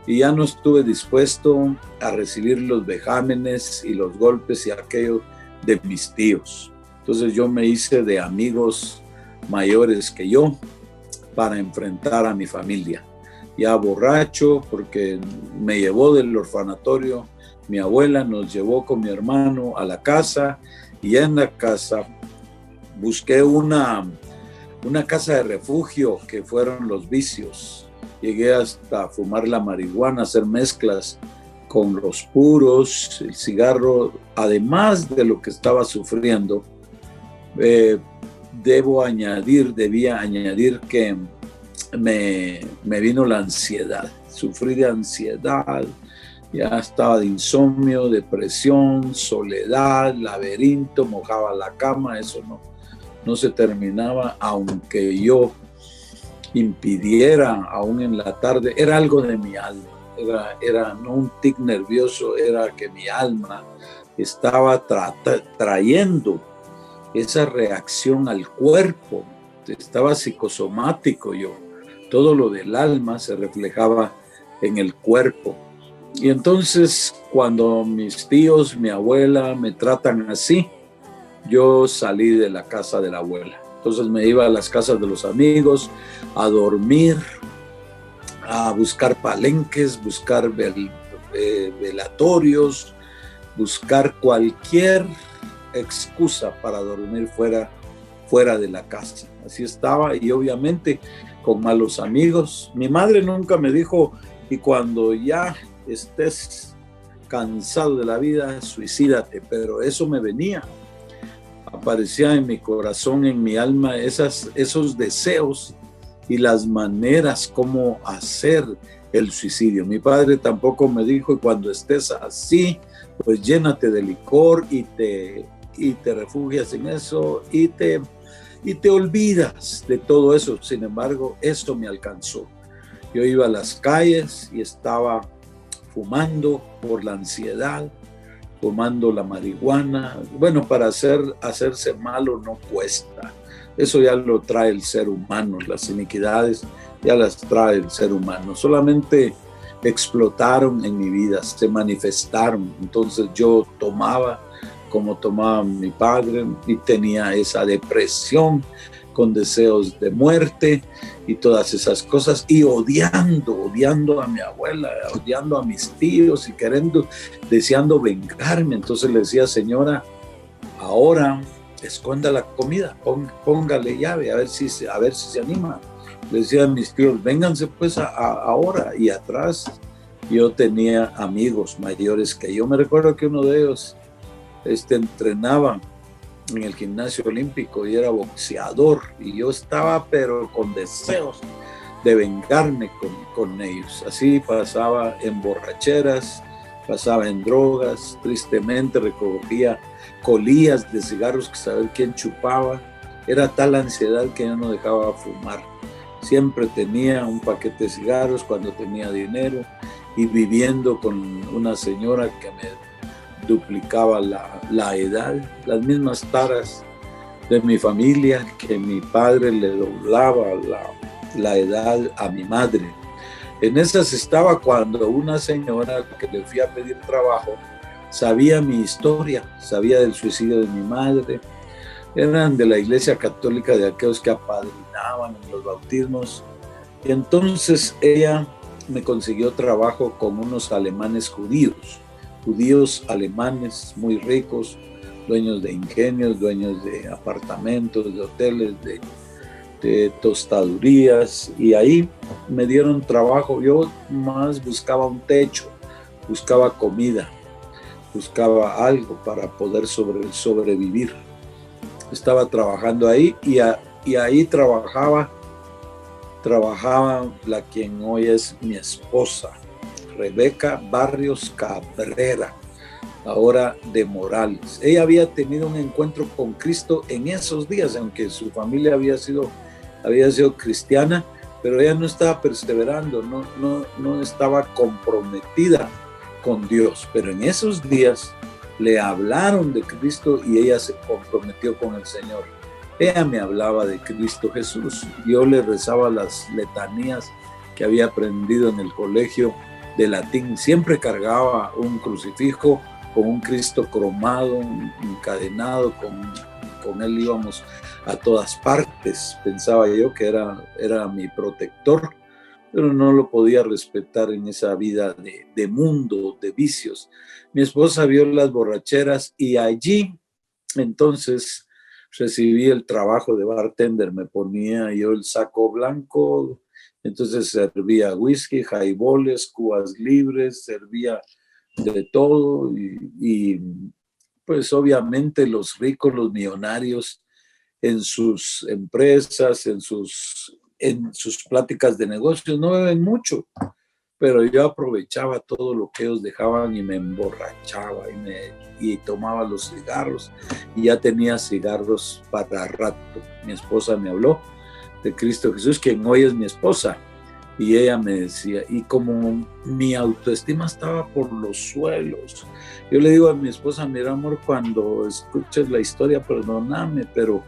y ya no estuve dispuesto a recibir los vejámenes y los golpes y aquello de mis tíos. Entonces yo me hice de amigos mayores que yo para enfrentar a mi familia. Ya borracho, porque me llevó del orfanatorio mi abuela, nos llevó con mi hermano a la casa y ya en la casa busqué una casa de refugio que fueron los vicios. Llegué hasta fumar la marihuana, hacer mezclas con los puros, el cigarro, además de lo que estaba sufriendo. Debía añadir que me vino la ansiedad, sufrí de ansiedad, ya estaba de insomnio, depresión, soledad, laberinto, mojaba la cama, eso no se terminaba, aunque yo impidiera aún en la tarde, era algo de mi alma, era no un tic nervioso, era que mi alma estaba trayendo esa reacción al cuerpo, estaba psicosomático yo. todo lo del alma se reflejaba en el cuerpo. Y entonces cuando mis tíos, mi abuela me tratan así, yo salí de la casa de la abuela. Entonces me iba a las casas de los amigos a dormir, a buscar palenques, buscar velatorios, buscar cualquier excusa para dormir fuera de la casa. Así estaba, y obviamente con malos amigos. Mi madre nunca me dijo, y cuando ya estés cansado de la vida, suicídate, pero eso me venía. Aparecía en mi corazón, en mi alma, esos deseos y las maneras como hacer el suicidio. Mi padre tampoco me dijo, y cuando estés así, pues llénate de licor y te refugias en eso y te olvidas de todo eso. Sin embargo, esto me alcanzó. Yo iba a las calles y estaba fumando por la ansiedad, fumando la marihuana. Bueno, para hacerse malo no cuesta. Eso ya lo trae el ser humano. Las iniquidades ya las trae el ser humano. Solamente explotaron en mi vida, se manifestaron. Entonces yo tomaba como tomaba mi padre y tenía esa depresión con deseos de muerte y todas esas cosas, y odiando a mi abuela, odiando a mis tíos y deseando vengarme. Entonces le decía, señora, ahora esconda la comida, póngale llave, a ver si se anima. Le decía a mis tíos, vénganse pues ahora. Y atrás yo tenía amigos mayores que yo. Me recuerdo que uno de ellos entrenaba en el gimnasio olímpico y era boxeador, y yo estaba pero con deseos de vengarme con ellos. Así pasaba en borracheras, pasaba en drogas, tristemente recogía colillas de cigarros que saber quién chupaba. Era tal ansiedad que yo no dejaba fumar. Siempre tenía un paquete de cigarros cuando tenía dinero, y viviendo con una señora que me duplicaba la edad, las mismas taras de mi familia, que mi padre le doblaba la edad a mi madre. En esas estaba cuando una señora que le fui a pedir trabajo sabía mi historia, sabía del suicidio de mi madre. Eran de la iglesia católica, de aquellos que apadrinaban en los bautismos, y entonces ella me consiguió trabajo con unos alemanes judíos alemanes muy ricos, dueños de ingenios, dueños de apartamentos, de hoteles, de tostadurías, y ahí me dieron trabajo. Yo más buscaba un techo, buscaba comida, buscaba algo para poder sobrevivir. Estaba trabajando ahí, y ahí trabajaba la quien hoy es mi esposa, Rebeca Barrios Cabrera, ahora de Morales. Ella había tenido un encuentro con Cristo en esos días, aunque su familia había sido cristiana, pero ella no estaba perseverando, no estaba comprometida con Dios. Pero en esos días le hablaron de Cristo y ella se comprometió con el Señor. Ella me hablaba de Cristo Jesús. Yo le rezaba las letanías que había aprendido en el colegio de latín. Siempre cargaba un crucifijo con un Cristo cromado, encadenado. Con él íbamos a todas partes. Pensaba yo que era mi protector, pero no lo podía respetar en esa vida de mundo, de vicios. Mi esposa vio las borracheras, y allí entonces recibí el trabajo de bartender. Me ponía yo el saco blanco, entonces servía whisky, highballs, cubas libres, servía de todo, y pues obviamente los ricos, los millonarios, en sus empresas, en sus pláticas de negocios, no beben mucho, pero yo aprovechaba todo lo que ellos dejaban y me emborrachaba y tomaba los cigarros, y ya tenía cigarros para rato. Mi esposa me habló de Cristo Jesús, quien hoy es mi esposa, y ella me decía, y como mi autoestima estaba por los suelos, yo le digo a mi esposa, mira amor, cuando escuches la historia, perdóname, pero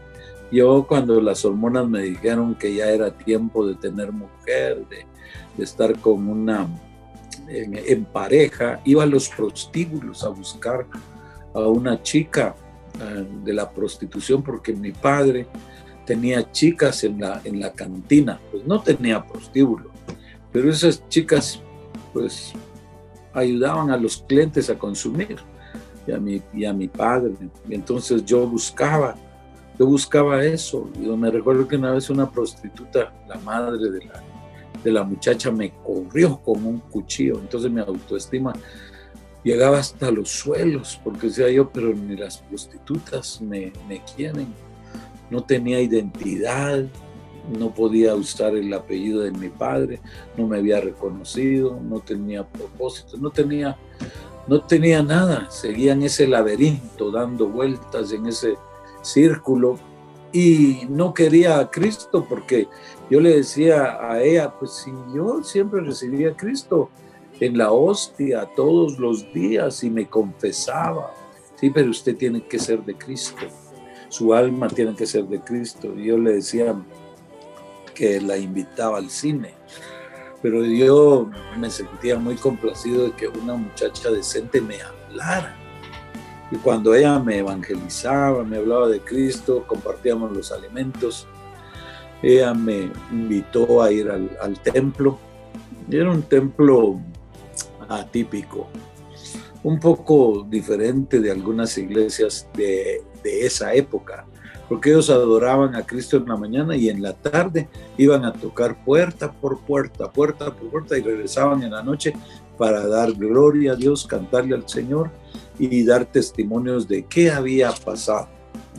Yo cuando las hormonas me dijeron que ya era tiempo de tener mujer, de estar con en pareja, iba a los prostíbulos a buscar a una chica de la prostitución, porque mi padre tenía chicas en la cantina, pues no tenía prostíbulo, pero esas chicas pues ayudaban a los clientes a consumir y a mi padre. Y entonces yo buscaba eso. Yo me recuerdo que una vez una prostituta, la madre de la muchacha, me corrió con un cuchillo. Entonces mi autoestima llegaba hasta los suelos, porque decía yo, pero ni las prostitutas me quieren. No tenía identidad, no podía usar el apellido de mi padre, no me había reconocido, no tenía propósito, no tenía nada. Seguía en ese laberinto, dando vueltas en ese círculo, y no quería a Cristo, porque yo le decía a ella, pues si yo siempre recibía a Cristo en la hostia todos los días y me confesaba, sí, pero usted tiene que ser de Cristo, su alma tiene que ser de Cristo. Y yo le decía que la invitaba al cine, pero yo me sentía muy complacido de que una muchacha decente me hablara. Y cuando ella me evangelizaba, me hablaba de Cristo, compartíamos los alimentos, ella me invitó a ir al templo. Era un templo atípico, un poco diferente de algunas iglesias de esa época, porque ellos adoraban a Cristo en la mañana y en la tarde iban a tocar puerta por puerta y regresaban en la noche para dar gloria a Dios, cantarle al Señor y dar testimonios de qué había pasado.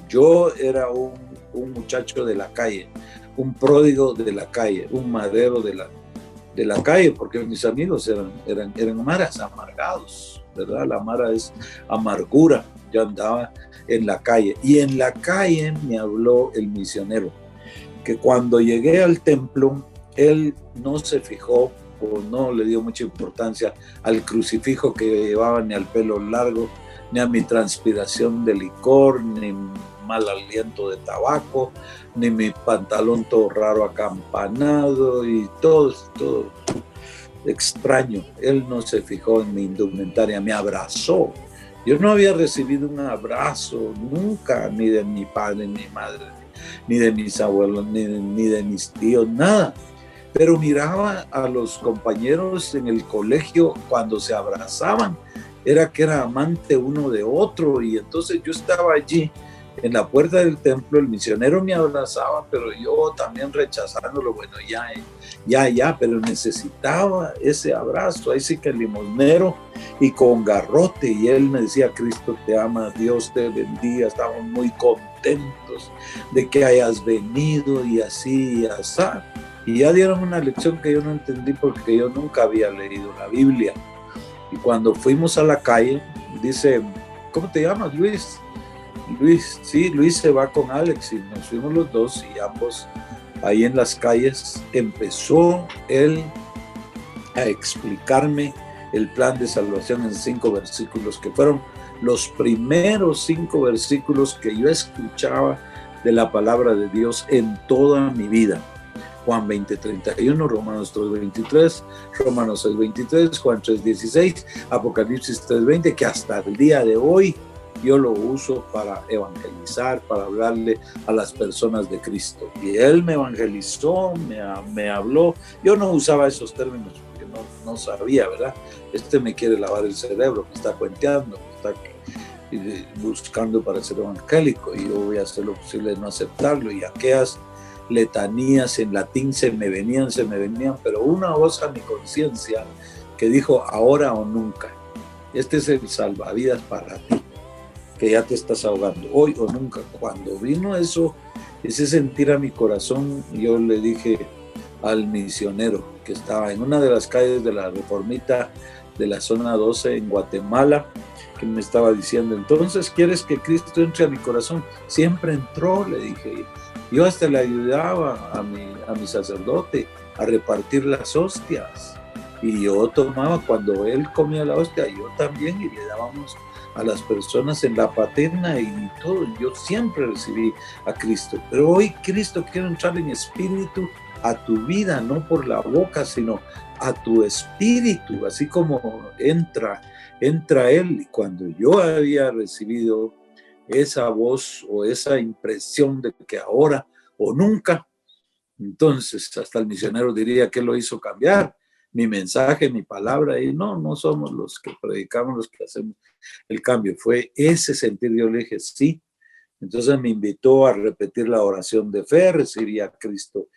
Yo era un muchacho de la calle, un pródigo de la calle, un madero de la calle, porque mis amigos eran maras, amargados, ¿verdad? La mara es amargura. Yo andaba en la calle, y en la calle me habló el misionero, que cuando llegué al templo, él no se fijó o no le dio mucha importancia al crucifijo que llevaba, ni al pelo largo, ni a mi transpiración de licor, ni mal aliento de tabaco, ni mi pantalón todo raro acampanado y todo extraño. Él no se fijó en mi indumentaria, me abrazó. Yo no había recibido un abrazo nunca, ni de mi padre, ni mi madre, ni de mis abuelos, ni de mis tíos, nada. Pero miraba a los compañeros en el colegio cuando se abrazaban, era que era amante uno de otro, y entonces yo estaba allí en la puerta del templo, el misionero me abrazaba, pero yo también rechazándolo. Bueno, ya, pero necesitaba ese abrazo. Ahí sí que el limonero y con garrote, y él me decía: Cristo te ama, Dios te bendiga, estamos muy contentos de que hayas venido, y así y así. Y ya dieron una lección que yo no entendí, porque yo nunca había leído la Biblia. Y cuando fuimos a la calle, dice: ¿cómo te llamas, Luis? Luis, sí, Luis se va con Alex, y nos fuimos los dos, y ambos ahí en las calles empezó él a explicarme el plan de salvación en 5 versículos, que fueron los primeros 5 versículos que yo escuchaba de la palabra de Dios en toda mi vida. Juan 20:31, Romanos 3:23, Romanos 6:23, Juan 3:16, Apocalipsis 3:20, que hasta el día de hoy yo lo uso para evangelizar, para hablarle a las personas de Cristo. Y él me evangelizó, me habló. Yo no usaba esos términos porque no sabía, ¿verdad? Me quiere lavar el cerebro, me está cuenteando, me está buscando para ser evangélico, y yo voy a hacer lo posible de no aceptarlo. Y aquellas letanías en latín se me venían, pero una voz a mi conciencia que dijo: ahora o nunca. Este es el salvavidas para ti, que ya te estás ahogando, hoy o nunca. Cuando vino ese sentir a mi corazón, yo le dije al misionero que estaba en una de las calles de la Reformita de la zona 12 en Guatemala, que me estaba diciendo: entonces, ¿quieres que Cristo entre a mi corazón? Siempre entró, le dije. Yo hasta le ayudaba a mi sacerdote a repartir las hostias, y yo tomaba, cuando él comía la hostia, yo también, y le dábamos a las personas en la paterna y todo. Yo siempre recibí a Cristo, pero hoy Cristo quiere entrar en espíritu a tu vida, no por la boca, sino a tu espíritu, así como entra Él. Y cuando yo había recibido esa voz o esa impresión de que ahora o nunca, entonces hasta el misionero diría que lo hizo cambiar mi mensaje, mi palabra, y no somos los que predicamos, los que hacemos el cambio. Fue ese sentir. Yo le dije sí. Entonces me invitó a repetir la oración de fe, recibí a Cristo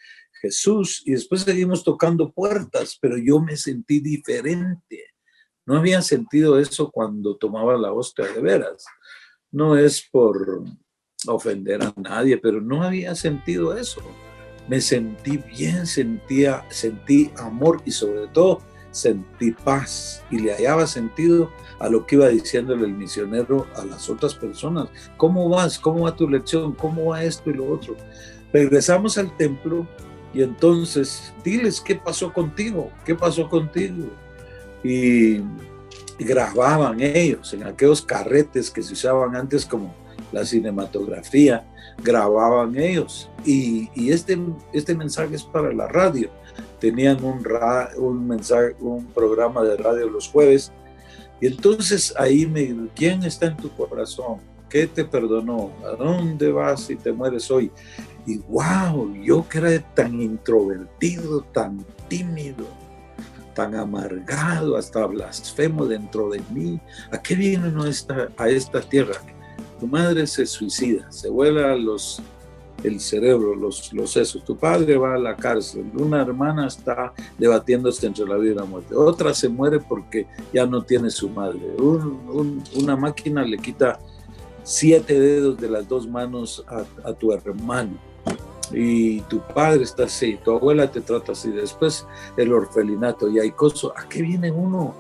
Jesús, y después seguimos tocando puertas, pero yo me sentí diferente. No había sentido eso cuando tomaba la hostia de veras. No es por ofender a nadie, pero no había sentido eso. Me sentí bien, sentí amor y sobre todo sentí paz, y le hallaba sentido a lo que iba diciéndole el misionero a las otras personas. ¿Cómo vas? ¿Cómo va tu lección? ¿Cómo va esto y lo otro? Regresamos al templo y entonces diles qué pasó contigo, y grababan ellos en aquellos carretes que se usaban antes como la cinematografía, grababan ellos, y este mensaje es para la radio. Tenían un programa de radio los jueves, y entonces ahí ¿quién está en tu corazón? ¿Qué te perdonó? ¿A dónde vas si te mueres hoy? Y wow, yo que era tan introvertido, tan tímido, tan amargado, hasta blasfemo dentro de mí. ¿A qué viene uno a esta tierra? Tu madre se suicida, se vuela el cerebro, los sesos. Tu padre va a la cárcel. Una hermana está debatiéndose entre la vida y la muerte. Otra se muere porque ya no tiene su madre. Una máquina le quita 7 dedos de las 2 manos a tu hermano. Y tu padre está así, tu abuela te trata así. Después el orfelinato, y hay cosas. ¿A qué viene uno?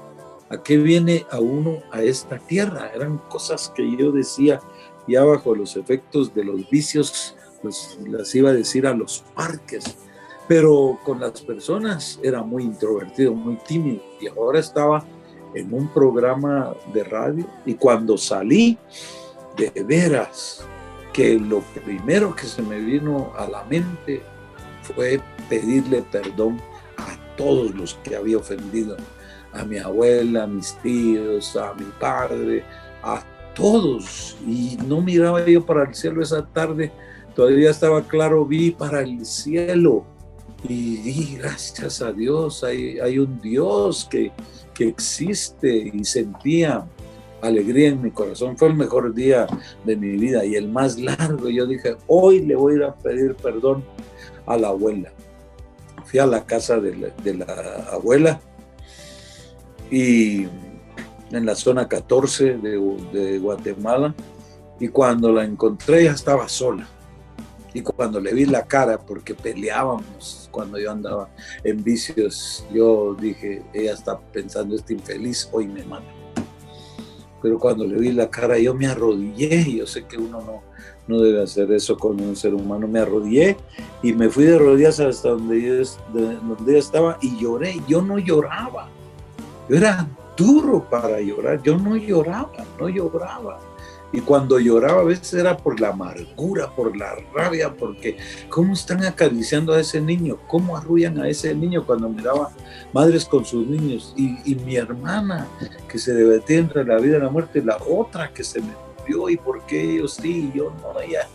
¿A qué viene a uno a esta tierra? Eran cosas que yo decía, ya bajo los efectos de los vicios, pues las iba a decir a los parques. Pero con las personas era muy introvertido, muy tímido. Y ahora estaba en un programa de radio, y cuando salí, de veras, que lo primero que se me vino a la mente fue pedirle perdón a todos los que había ofendido. A mi abuela, a mis tíos, a mi padre, a todos. Y no miraba yo para el cielo esa tarde, todavía estaba claro, vi para el cielo y di gracias a Dios, hay un Dios que existe, y sentía alegría en mi corazón. Fue el mejor día de mi vida y el más largo. Yo dije, hoy le voy a ir a pedir perdón a la abuela. Fui a la casa de la abuela, y en la zona 14 de Guatemala, y cuando la encontré ya estaba sola, y cuando le vi la cara, porque peleábamos cuando yo andaba en vicios, yo dije, ella está pensando, este infeliz hoy me mata. Pero cuando le vi la cara, yo me arrodillé, y yo sé que uno no debe hacer eso con un ser humano. Me arrodillé y me fui de rodillas hasta donde ella estaba, y lloré. Yo no lloraba, yo era duro para llorar, yo no lloraba. Y cuando lloraba a veces era por la amargura, por la rabia, porque cómo están acariciando a ese niño, cómo arrullan a ese niño, cuando miraba madres con sus niños, y mi hermana que se debatía entre la vida y la muerte, la otra que se me murió, y por qué ellos sí y yo no. Ella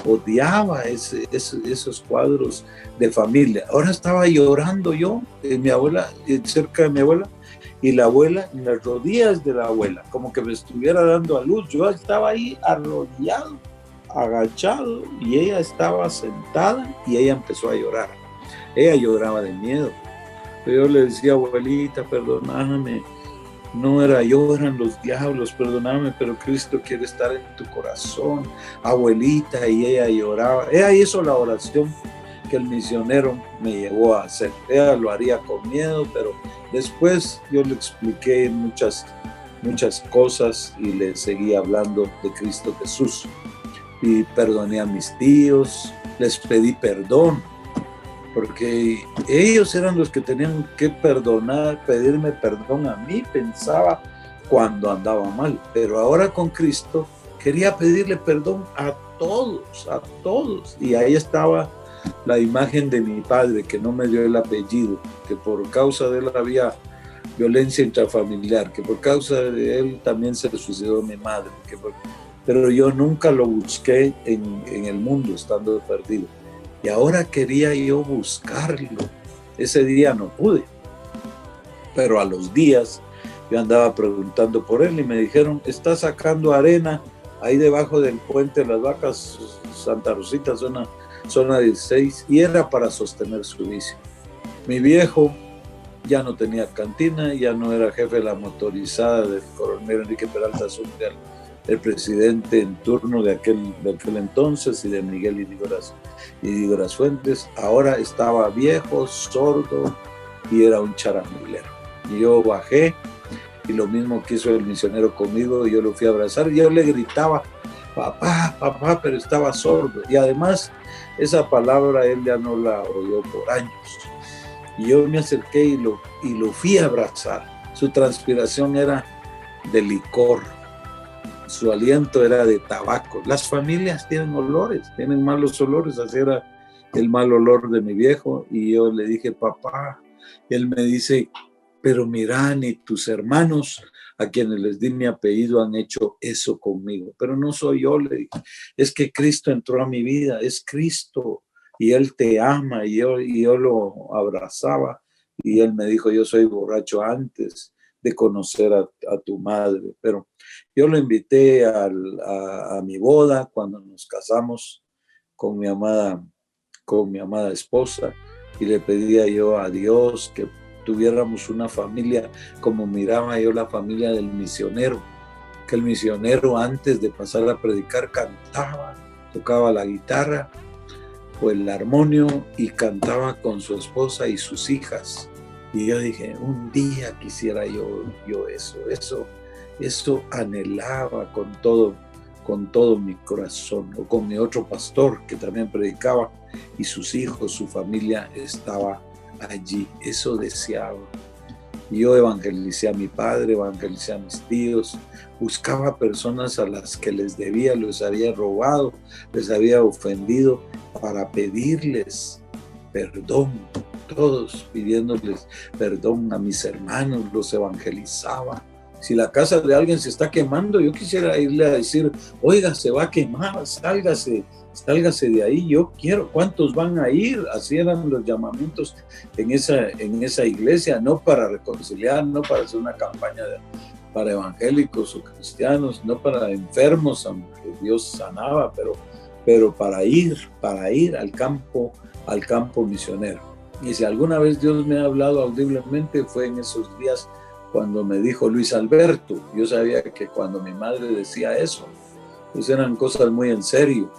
odiaba esos cuadros de familia. Ahora estaba llorando yo, mi abuela, cerca de mi abuela, y la abuela en las rodillas de la abuela, como que me estuviera dando a luz. Yo estaba ahí arrodillado, agachado, y ella estaba sentada, y ella empezó a llorar. Ella lloraba de miedo. Pero yo le decía, abuelita, perdóname, no era yo, eran los diablos, perdóname, pero Cristo quiere estar en tu corazón, abuelita. Y ella lloraba. Ella hizo la oración que el misionero me llevó a hacer. Ella lo haría con miedo, pero después yo le expliqué muchas cosas, y le seguí hablando de Cristo Jesús. Y perdoné a mis tíos, les pedí perdón, porque ellos eran los que tenían que pedirme perdón a mí. Pensaba cuando andaba mal, pero ahora con Cristo quería pedirle perdón a todos. Y ahí estaba la imagen de mi padre, que no me dio el apellido, que por causa de él había violencia intrafamiliar, que por causa de él también se suicidó mi madre, pero yo nunca lo busqué en el mundo estando perdido. Y ahora quería yo buscarlo. Ese día no pude, pero a los días yo andaba preguntando por él y me dijeron, está sacando arena ahí debajo del puente de las Vacas, Santa Rosita, zona 16, y era para sostener su vicio. Mi viejo ya no tenía cantina, ya no era jefe de la motorizada del coronel Enrique Peralta Zúñiga, el presidente en turno de aquel entonces, y de Miguel Idígoras Fuentes. Ahora estaba viejo, sordo, y era un charamilero. Y yo bajé, y lo mismo que hizo el misionero conmigo, yo lo fui a abrazar, y yo le gritaba, papá, papá, pero estaba sordo. Y además, esa palabra él ya no la oyó por años. Y yo me acerqué y lo fui a abrazar. Su transpiración era de licor, su aliento era de tabaco. Las familias tienen olores, tienen malos olores, así era el mal olor de mi viejo. Y yo le dije, papá, y él me dice, pero mira, ni tus hermanos a quienes les di mi apellido han hecho eso conmigo. Pero no soy yo, le dije, es que Cristo entró a mi vida, es Cristo, y Él te ama. Y yo lo abrazaba, y él me dijo, yo soy borracho antes de conocer a tu madre. Pero yo lo invité a mi boda cuando nos casamos con mi amada esposa, y le pedía yo a Dios que tuviéramos una familia como miraba yo la familia del misionero, que el misionero antes de pasar a predicar cantaba, tocaba la guitarra o el armonio y cantaba con su esposa y sus hijas. Y yo dije, un día quisiera yo eso anhelaba con todo mi corazón. O con mi otro pastor que también predicaba, y sus hijos, su familia estaba allí. Eso deseaba. Yo evangelicé a mi padre, evangelicé a mis tíos, buscaba personas a las que les debía, les había robado, les había ofendido, para pedirles perdón. Todos pidiéndoles perdón a mis hermanos, los evangelizaba. Si la casa de alguien se está quemando, yo quisiera irle a decir, oiga, se va a quemar, sálgase de ahí, yo quiero. ¿Cuántos van a ir? Así eran los llamamientos en esa iglesia, no para reconciliar, no para hacer una campaña para evangélicos o cristianos, no para enfermos, aunque Dios sanaba, pero para ir al campo misionero. Y si alguna vez Dios me ha hablado audiblemente, fue en esos días cuando me dijo Luis Alberto. Yo sabía que cuando mi madre decía eso, pues eran cosas muy en serio.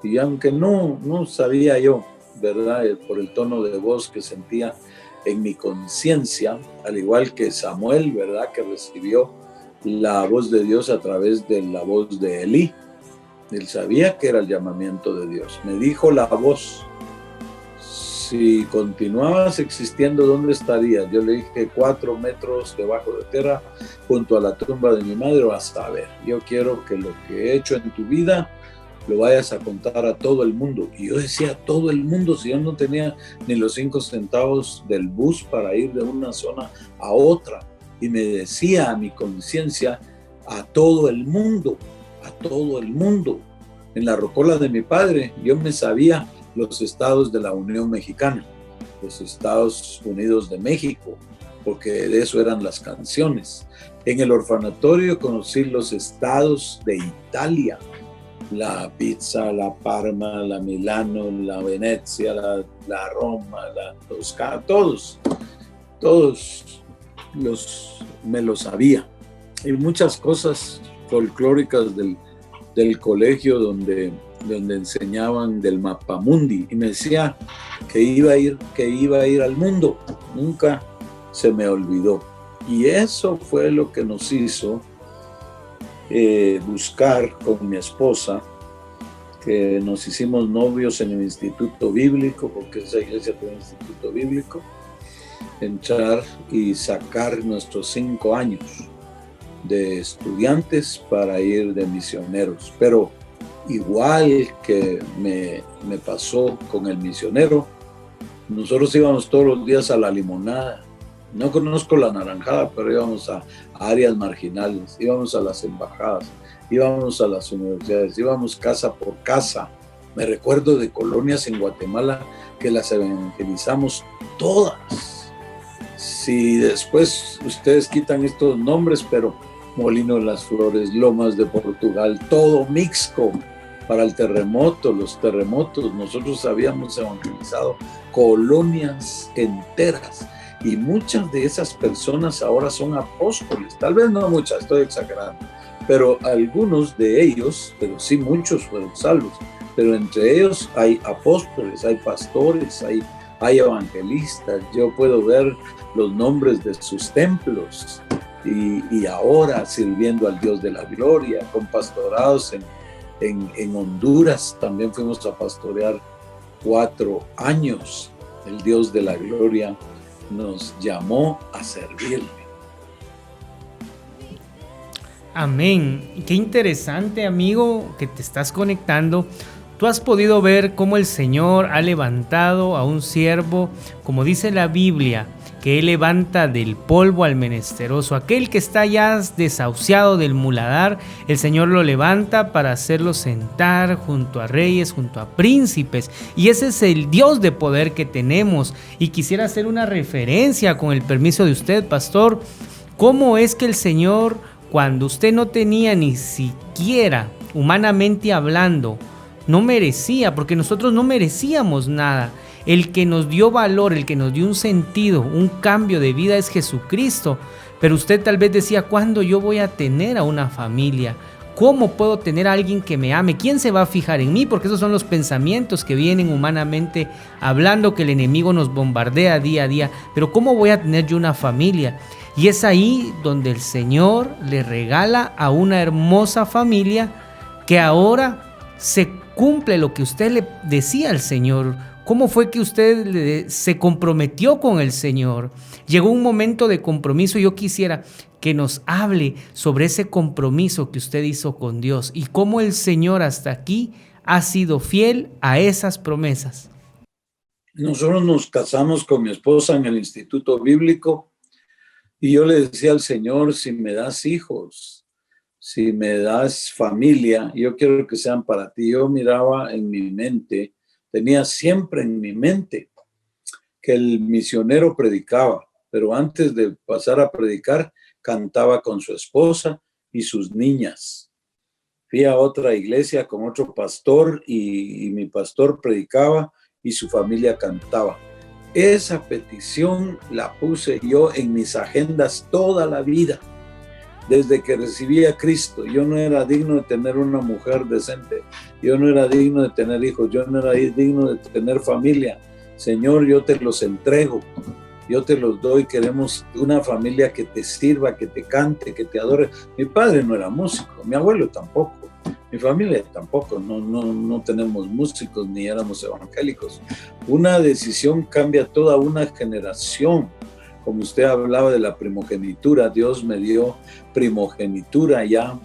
Y aunque no sabía yo, ¿verdad?, por el tono de voz que sentía en mi conciencia, al igual que Samuel, ¿verdad?, que recibió la voz de Dios a través de la voz de Elí. Él sabía que era el llamamiento de Dios. Me dijo la voz, si continuabas existiendo, ¿dónde estarías? Yo le dije 4 metros debajo de tierra, junto a la tumba de mi madre. Vas a ver, yo quiero que lo que he hecho en tu vida lo vayas a contar a todo el mundo. Y yo decía, todo el mundo, si yo no tenía ni los 5 centavos del bus para ir de una zona a otra. Y me decía a mi conciencia, a todo el mundo. En la rocola de mi padre, yo me sabía los estados de la Unión Mexicana, los Estados Unidos de México, porque de eso eran las canciones. En el orfanatorio conocí los estados de Italia, la Pizza, la Parma, la Milano, la Venecia, la Roma, la Toscana, todos me los sabía. Y muchas cosas folclóricas del colegio donde enseñaban del mapamundi, y me decía que iba a ir al mundo. Nunca se me olvidó. Y eso fue lo que nos hizo buscar con mi esposa, que nos hicimos novios en el Instituto Bíblico, porque esa iglesia tiene un Instituto Bíblico, entrar y sacar nuestros 5 años. de estudiantes para ir de misioneros. Pero igual que me pasó con el misionero, nosotros íbamos todos los días a la limonada. No conozco la naranjada, pero íbamos a áreas marginales, íbamos a las embajadas, íbamos a las universidades, íbamos casa por casa. Me recuerdo de colonias en Guatemala que las evangelizamos todas. Si después ustedes quitan estos nombres, pero Molino de las Flores, Lomas de Portugal, todo Mixco, para el terremoto, los terremotos, nosotros habíamos evangelizado colonias enteras. Y muchas de esas personas ahora son apóstoles, tal vez no muchas, estoy exagerando, pero algunos de ellos, pero sí muchos fueron salvos, pero entre ellos hay apóstoles, hay pastores, hay evangelistas. Yo puedo ver los nombres de sus templos y ahora sirviendo al Dios de la gloria, con pastorados en Honduras. También fuimos a pastorear 4 años. El Dios de la gloria nos llamó a servirle. Amén. Qué interesante, amigo, que te estás conectando. Tú has podido ver cómo el Señor ha levantado a un siervo, como dice la Biblia, que Él levanta del polvo al menesteroso. Aquel que está ya desahuciado del muladar, el Señor lo levanta para hacerlo sentar junto a reyes, junto a príncipes. Y ese es el Dios de poder que tenemos. Y quisiera hacer una referencia, con el permiso de usted, pastor, cómo es que el Señor, cuando usted no tenía ni siquiera, humanamente hablando, no merecía, porque nosotros no merecíamos nada. El que nos dio valor, el que nos dio un sentido, un cambio de vida es Jesucristo. Pero usted tal vez decía, ¿cuándo yo voy a tener a una familia? ¿Cómo puedo tener a alguien que me ame? ¿Quién se va a fijar en mí? Porque esos son los pensamientos que vienen humanamente hablando, que el enemigo nos bombardea día a día. Pero ¿cómo voy a tener yo una familia? Y es ahí donde el Señor le regala a una hermosa familia que ahora se cumple lo que usted le decía al Señor. ¿Cómo fue que usted se comprometió con el Señor? Llegó un momento de compromiso. Yo quisiera que nos hable sobre ese compromiso que usted hizo con Dios y cómo el Señor hasta aquí ha sido fiel a esas promesas. Nosotros nos casamos con mi esposa en el Instituto Bíblico y yo le decía al Señor, si me das hijos, si me das familia, yo quiero que sean para ti. Yo miraba en mi mente, tenía siempre en mi mente que el misionero predicaba, pero antes de pasar a predicar, cantaba con su esposa y sus niñas. Fui a otra iglesia con otro pastor y mi pastor predicaba y su familia cantaba. Esa petición la puse yo en mis agendas toda la vida. Desde que recibí a Cristo, yo no era digno de tener una mujer decente, yo no era digno de tener hijos, yo no era digno de tener familia. Señor, yo te los entrego, yo te los doy. Queremos una familia que te sirva, que te cante, que te adore. Mi padre no era músico, mi abuelo tampoco, mi familia tampoco, no tenemos músicos ni éramos evangélicos. Una decisión cambia toda una generación. Como usted hablaba de la primogenitura, Dios me dio primogenitura ya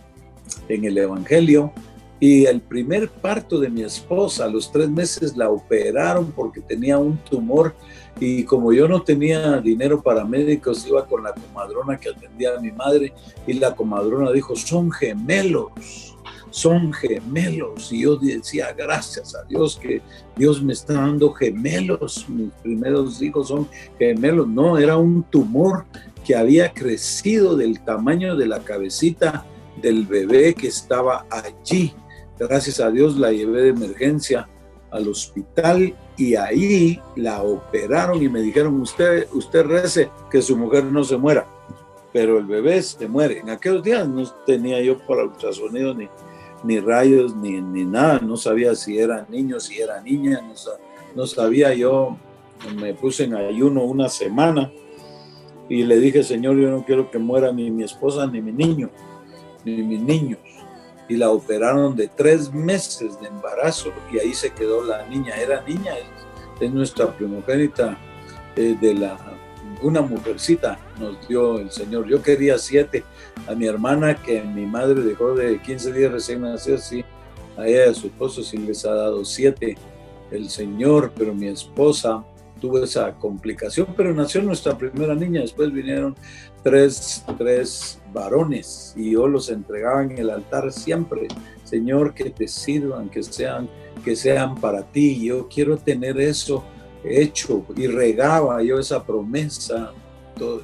en el Evangelio. Y el primer parto de mi esposa, a los 3 meses la operaron porque tenía un tumor. Y como yo no tenía dinero para médicos, iba con la comadrona que atendía a mi madre. Y la comadrona dijo, son gemelos. Y yo decía, gracias a Dios que Dios me está dando gemelos. Mis primeros hijos son gemelos. No, era un tumor que había crecido del tamaño de la cabecita del bebé que estaba allí. Gracias a Dios la llevé de emergencia al hospital y ahí la operaron y me dijeron, usted rece que su mujer no se muera, pero el bebé se muere. En aquellos días no tenía yo para ultrasonido ni rayos, ni nada. No sabía si era niño, si era niña, no sabía. Yo me puse en ayuno una semana y le dije, Señor, yo no quiero que muera ni mi esposa, ni mi niño, ni mis niños. Y la operaron de 3 meses de embarazo y ahí se quedó la niña. Era niña, es nuestra primogénita de una mujercita nos dio el Señor. Yo quería 7. A mi hermana, que mi madre dejó de 15 días recién nacidos, sí, a ella y a su esposo sí les ha dado 7 el Señor, pero mi esposa tuvo esa complicación, pero nació nuestra primera niña. Después vinieron tres varones y yo los entregaba en el altar siempre. Señor, que te sirvan, que sean para ti. Yo quiero tener eso hecho, y regaba yo esa promesa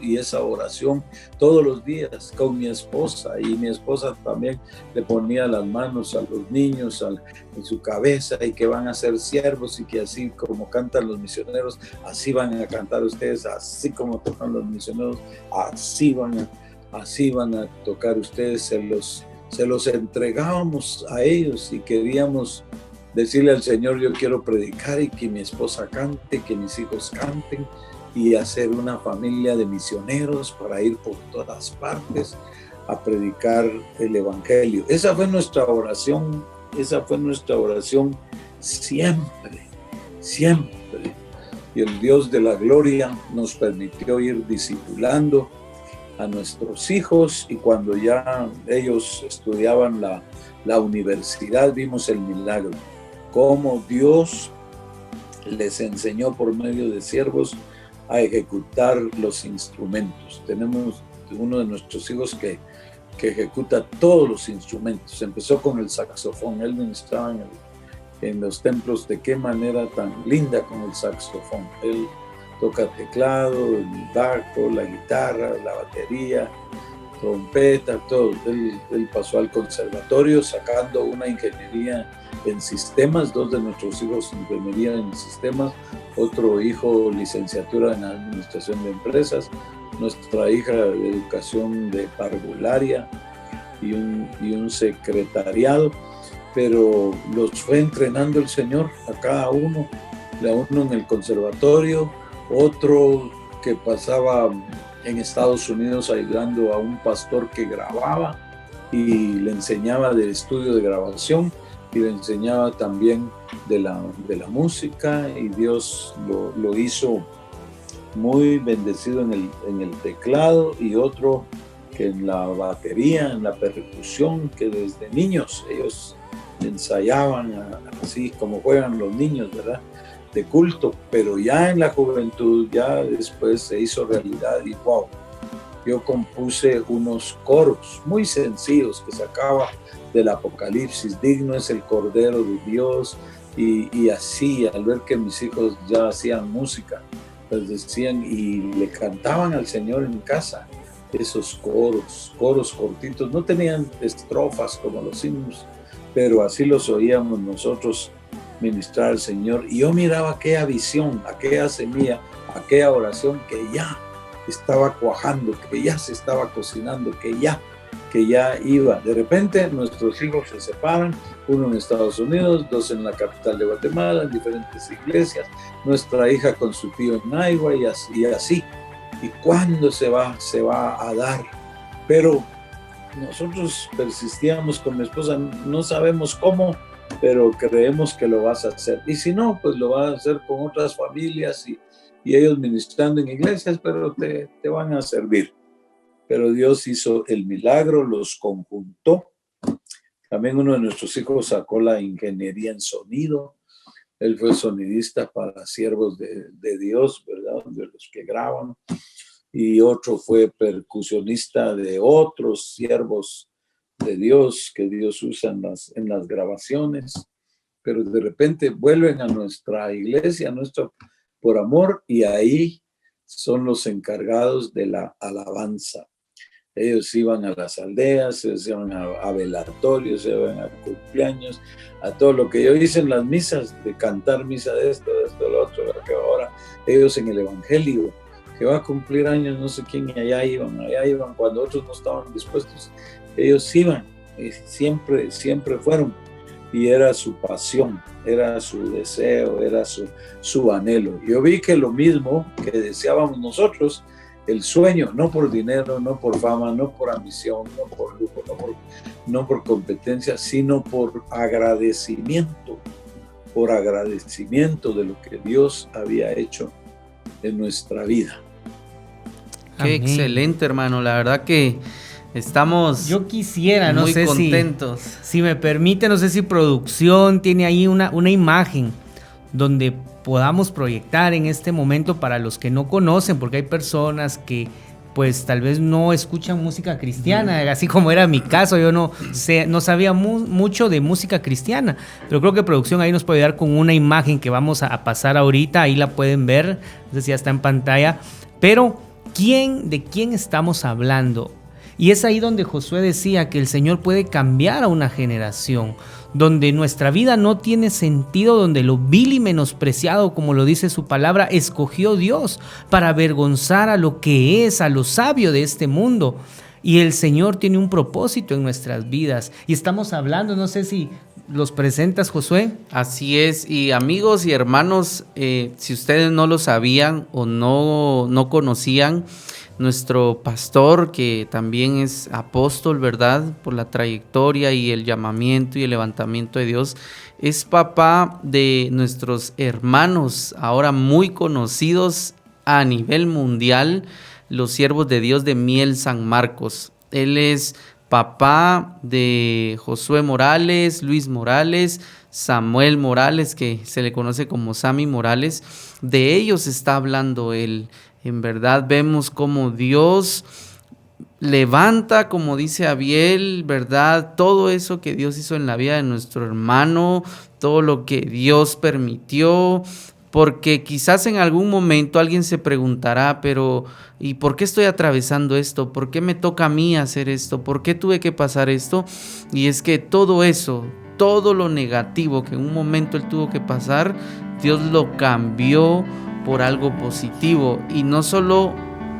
y esa oración todos los días con mi esposa, y mi esposa también le ponía las manos a los niños en su cabeza, y que van a ser siervos, y que así como cantan los misioneros, así van a cantar ustedes, así como tocan los misioneros, así van a tocar ustedes. Se los entregábamos a ellos, y queríamos decirle al Señor: yo quiero predicar y que mi esposa cante, que mis hijos canten, y hacer una familia de misioneros para ir por todas partes a predicar el Evangelio. Esa fue nuestra oración siempre, siempre. Y el Dios de la gloria nos permitió ir discipulando a nuestros hijos, y cuando ya ellos estudiaban la universidad, vimos el milagro, cómo Dios les enseñó por medio de siervos a ejecutar los instrumentos. Tenemos uno de nuestros hijos que ejecuta todos los instrumentos. Empezó con el saxofón. Él ministraba en los templos. De qué manera tan linda con el saxofón. Él toca teclado, el bajo, la guitarra, la batería, trompeta, todo. Él pasó al conservatorio sacando una ingeniería en sistemas. 2 de nuestros hijos ingeniería en sistemas, otro hijo licenciatura en administración de empresas, nuestra hija de educación de parvularia y un secretariado. Pero los fue entrenando el Señor a cada uno, uno en el conservatorio, otro que pasaba en Estados Unidos ayudando a un pastor que grababa y le enseñaba del estudio de grabación, y le enseñaba también de la música, y Dios lo hizo muy bendecido en el teclado, y otro que en la batería, en la percusión, que desde niños ellos ensayaban así como juegan los niños, ¿verdad?, de culto, pero ya en la juventud, ya después se hizo realidad. Y wow, yo compuse unos coros muy sencillos que sacaba del Apocalipsis: digno es el Cordero de Dios, y así, al ver que mis hijos ya hacían música, pues decían y le cantaban al Señor en casa esos coros cortitos. No tenían estrofas como los himnos, pero así los oíamos nosotros ministrar al Señor, y yo miraba aquella visión, aquella semilla, aquella oración que ya estaba cuajando, que ya se estaba cocinando, que ya iba. De repente nuestros hijos se separan, uno en Estados Unidos, 2 en la capital de Guatemala, en diferentes iglesias, nuestra hija con su tío en Iowa, y así. ¿Y cuándo se va a dar? Pero nosotros persistíamos con mi esposa, no sabemos cómo, pero creemos que lo vas a hacer. Y si no, pues lo vas a hacer con otras familias y ellos ministrando en iglesias, pero te van a servir. Pero Dios hizo el milagro, los conjuntó. También uno de nuestros hijos sacó la ingeniería en sonido. Él fue sonidista para siervos de Dios, ¿verdad?, de los que graban. Y otro fue percusionista de otros siervos de Dios que Dios usa en las grabaciones. Pero de repente vuelven a nuestra iglesia, por amor, y ahí son los encargados de la alabanza. Ellos iban a las aldeas, ellos iban a velatorios, iban a cumpleaños, a todo lo que yo hice en las misas, de cantar misa de esto, lo otro, lo que ahora ellos en el Evangelio, que va a cumplir años no sé quién, y allá iban cuando otros no estaban dispuestos. Ellos iban, y siempre fueron, y era su pasión, era su deseo, era su anhelo. Yo vi que lo mismo que deseábamos nosotros, el sueño, no por dinero, no por fama, no por ambición, no por lujo, no por competencia, sino por agradecimiento de lo que Dios había hecho en nuestra vida. Qué Amén. excelente, hermano. La verdad que estamos Yo quisiera, no muy sé contentos. si me permite, no sé si producción tiene ahí una imagen donde podamos proyectar en este momento para los que no conocen, porque hay personas que pues tal vez no escuchan música cristiana, así como era mi caso, yo no sabía mucho de música cristiana, pero creo que producción ahí nos puede ayudar con una imagen que vamos a pasar ahorita, ahí la pueden ver, no sé si ya está en pantalla, pero ¿de quién estamos hablando? Y es ahí donde Josué decía que el Señor puede cambiar a una generación, donde nuestra vida no tiene sentido, donde lo vil y menospreciado, como lo dice su palabra, escogió Dios para avergonzar a lo que es, a lo sabio de este mundo. Y el Señor tiene un propósito en nuestras vidas. Y estamos hablando, no sé si los presentas, Josué. Así es, y amigos y hermanos, si ustedes no lo sabían o no conocían, nuestro pastor, que también es apóstol, ¿verdad? Por la trayectoria y el llamamiento y el levantamiento de Dios, es papá de nuestros hermanos, ahora muy conocidos a nivel mundial, los siervos de Dios de Miel San Marcos. Él es papá de Josué Morales, Luis Morales, Samuel Morales, que se le conoce como Sammy Morales. De ellos está hablando él. En verdad vemos cómo Dios levanta, como dice Abiel, ¿verdad? Todo eso que Dios hizo en la vida de nuestro hermano, todo lo que Dios permitió, porque quizás en algún momento alguien se preguntará, pero ¿y por qué estoy atravesando esto? ¿Por qué me toca a mí hacer esto? ¿Por qué tuve que pasar esto? Y es que todo eso, todo lo negativo que en un momento él tuvo que pasar, Dios lo cambió por algo positivo, y no solo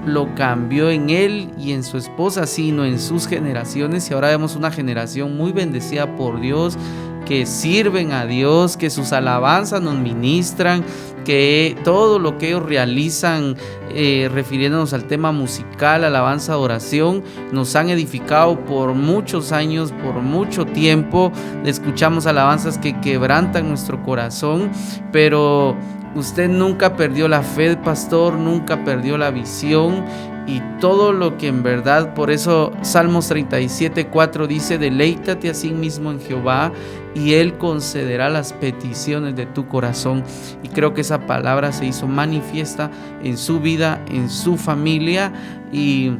lo cambió en él y en su esposa, sino en sus generaciones. Y ahora vemos una generación muy bendecida por Dios, que sirven a Dios, que sus alabanzas nos ministran, que todo lo que ellos realizan, refiriéndonos al tema musical, alabanza, oración, nos han edificado por muchos años, por mucho tiempo. Escuchamos alabanzas que quebrantan nuestro corazón, pero usted nunca perdió la fe, pastor, nunca perdió la visión, y todo lo que en verdad, por eso Salmos 37:4 dice: deleítate a sí mismo en Jehová y Él concederá las peticiones de tu corazón. Y creo que esa palabra se hizo manifiesta en su vida, en su familia, y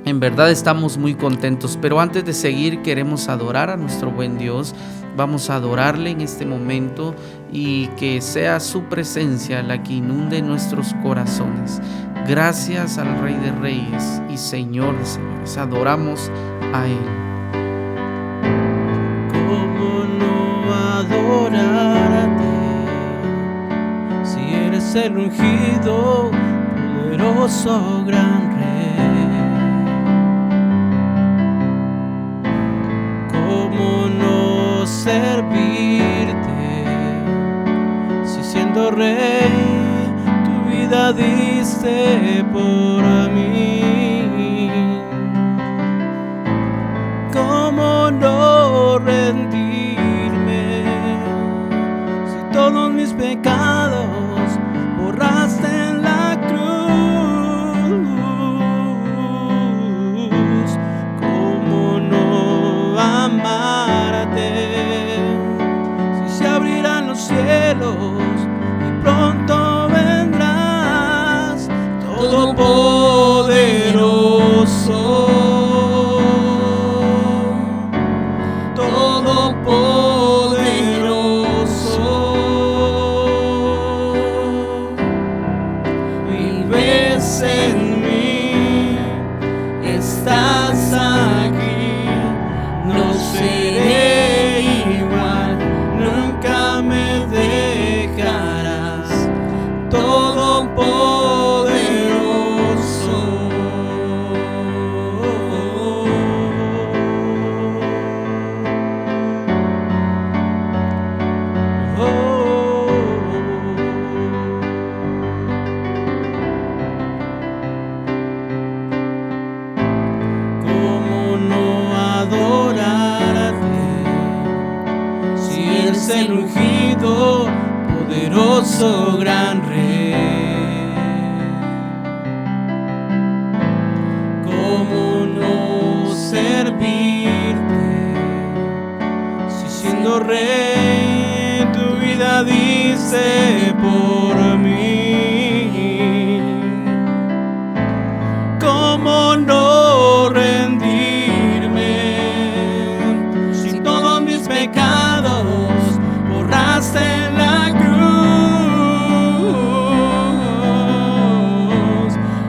en verdad estamos muy contentos. Pero antes de seguir, queremos adorar a nuestro buen Dios. Vamos a adorarle en este momento, y que sea su presencia la que inunde nuestros corazones. Gracias al Rey de Reyes y Señor de Señores. Adoramos a Él. ¿Cómo no adorarte si eres el ungido, poderoso, gran Rey? ¿Cómo no servirte si siendo Rey tu vida diste por mí? ¿Cómo no rendirme si todos mis pecados borraste en la cruz? ¿Cómo no amarte si se abrirán los cielos y pronto vendrás, todopoderoso? Vives en mí, estás aquí, no seré igual, nunca me dejarás, todopoderoso. ¿Cómo no adorarte si eres el ungido, poderoso, gran Rey? oh Rey, tu vida diste por mí. ¿Cómo no rendirme si todos mis pecados borraste en la cruz?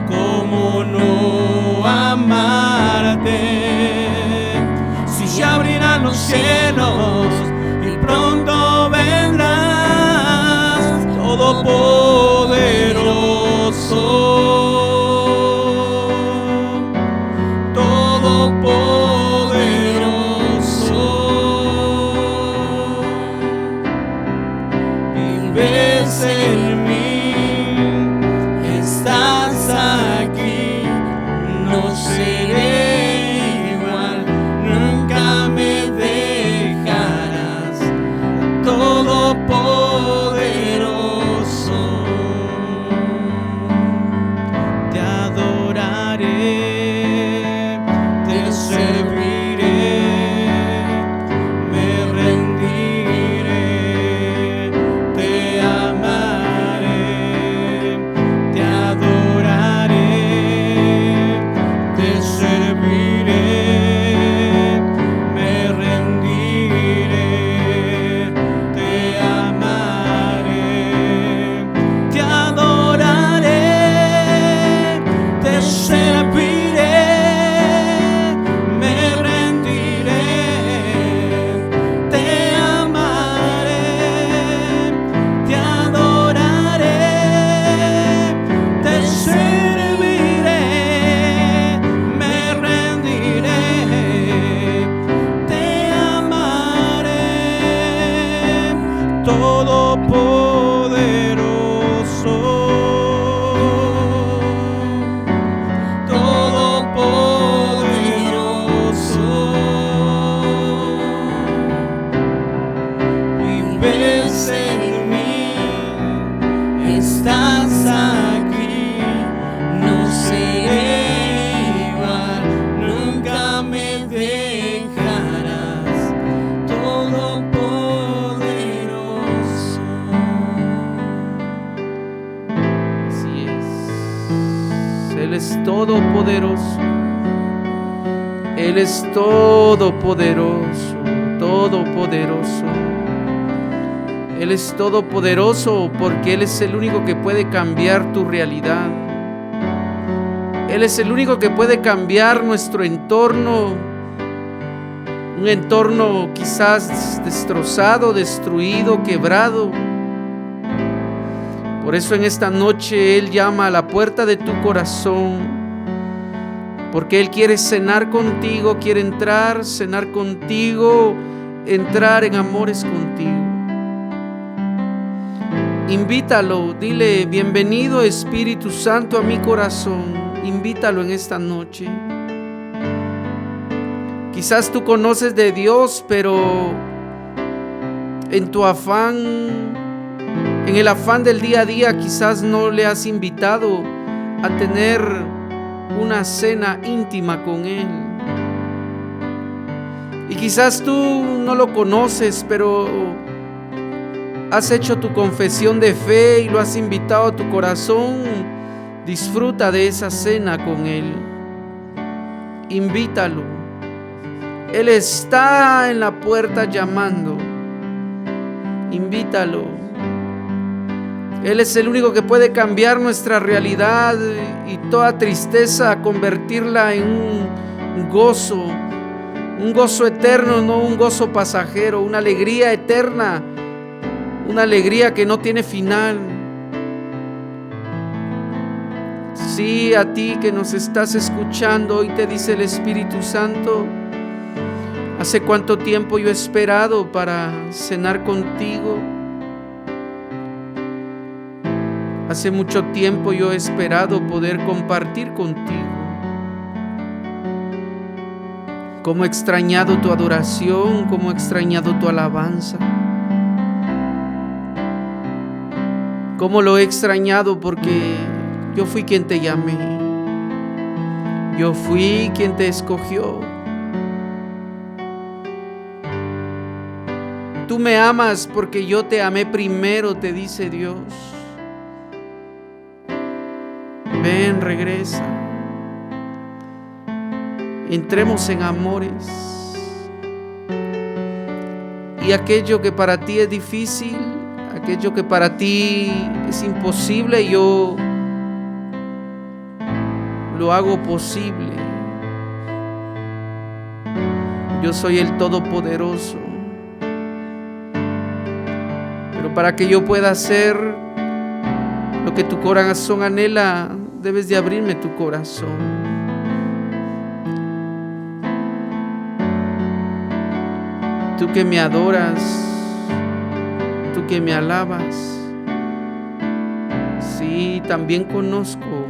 ¿Cómo no amarte si ya abrirán los cielos y pronto vendrás, todopoderoso? Vives en mí, estás aquí, no seré igual, nunca me dejarás, todopoderoso. Te adoraré, te serviré, me rendiré, te amaré, te adoraré, te serviré, me rendiré, te amaré, te adoraré, te serviré, me rendiré, te amaré, te adoraré, te serviré, me rendiré, te amaré, todopoderoso, todopoderoso. Vives en mí, estás aquí, no seré igual, nunca me dejarás, todopoderoso. Así es. Él es todopoderoso. Él es todopoderoso, todopoderoso. Él es todopoderoso porque Él es el único que puede cambiar tu realidad. Él es el único que puede cambiar nuestro entorno. Un entorno quizás destrozado, destruido, quebrado. Por eso en esta noche Él llama a la puerta de tu corazón, porque Él quiere cenar contigo, quiere entrar, cenar contigo, entrar en amores contigo. Invítalo, dile: bienvenido Espíritu Santo a mi corazón. Invítalo en esta noche. Quizás tú conoces de Dios, pero en tu afán, en el afán del día a día, quizás no le has invitado a tener una cena íntima con Él. Y quizás tú no lo conoces, pero has hecho tu confesión de fe y lo has invitado a tu corazón. Disfruta de esa cena con Él. Invítalo. Él está en la puerta llamando. Invítalo. Él es el único que puede cambiar nuestra realidad y toda tristeza, convertirla en un gozo eterno, no un gozo pasajero, una alegría eterna, una alegría que no tiene final. Sí, a ti que nos estás escuchando, hoy te dice el Espíritu Santo: ¿hace cuánto tiempo yo he esperado para cenar contigo? Hace mucho tiempo yo he esperado poder compartir contigo. Cómo he extrañado tu adoración, cómo he extrañado tu alabanza. Cómo lo he extrañado, porque yo fui quien te llamé. Yo fui quien te escogió. tú me amas porque yo te amé primero, te dice Dios. Ven, regresa. Entremos en amores. Y aquello que para ti es difícil, aquello que para ti es imposible, yo lo hago posible. Yo soy el Todopoderoso. Pero para que yo pueda hacer lo que tu corazón anhela, debes de abrirme tu corazón. Tú que me adoras, tú que me alabas, sí, también conozco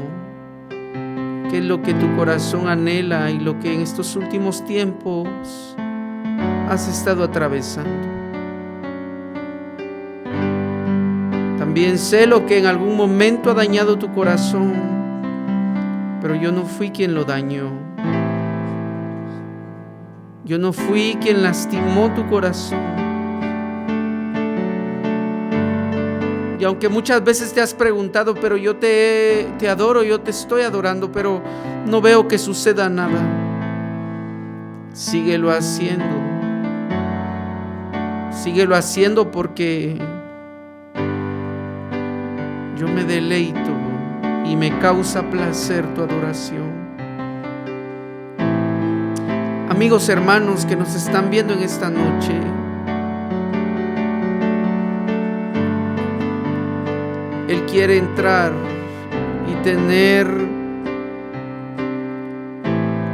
qué es lo que tu corazón anhela y lo que en estos últimos tiempos has estado atravesando. También sé lo que en algún momento ha dañado tu corazón, pero yo no fui quien lo dañó. Yo no fui quien lastimó tu corazón. Y aunque muchas veces te has preguntado, pero yo te adoro, yo te estoy adorando, pero no veo que suceda nada. Síguelo haciendo. Síguelo haciendo porque yo me deleito y me causa placer tu adoración. Amigos, hermanos que nos están viendo en esta noche, Él quiere entrar y tener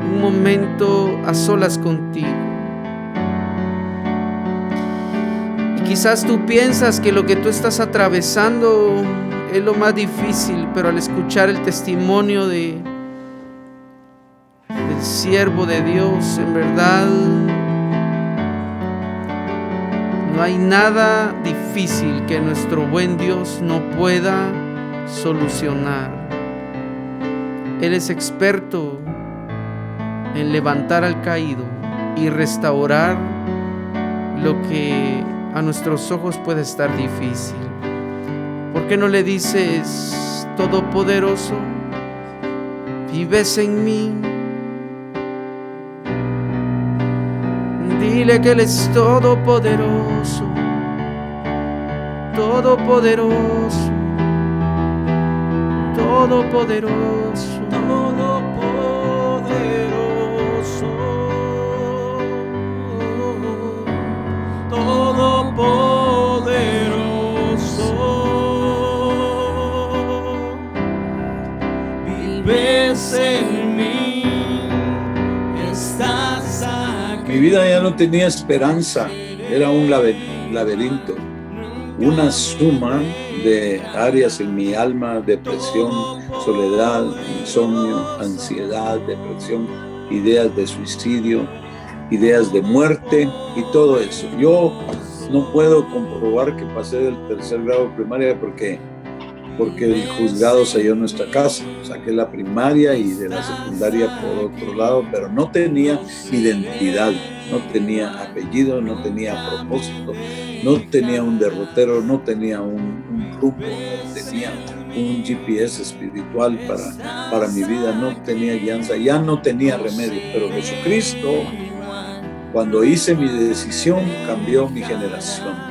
un momento a solas contigo. Y quizás tú piensas que lo que tú estás atravesando es lo más difícil, pero al escuchar el testimonio del siervo de Dios, en verdad no hay nada difícil que nuestro buen Dios no pueda solucionar. Él es experto en levantar al caído y restaurar lo que a nuestros ojos puede estar difícil. ¿Por qué no le dices: Todopoderoso, vives en mí? Dile que Él es todopoderoso, todopoderoso, todopoderoso, todopoderoso, todopoderoso, vives en mí, estás aquí. Mi vida ya no tenía esperanza, era un laberinto, una suma de áreas en mi alma: depresión, soledad, insomnio, ansiedad, depresión, ideas de suicidio, ideas de muerte y todo eso. Yo no puedo comprobar que pasé del tercer grado primaria porque el juzgado se halló en nuestra casa. Saqué la primaria y de la secundaria por otro lado, pero no tenía identidad, no tenía apellido, no tenía propósito, no tenía un derrotero, no tenía un rumbo, no tenía un GPS espiritual para mi vida, no tenía guianza, ya no tenía remedio. Pero Jesucristo, cuando hice mi decisión, cambió mi generación.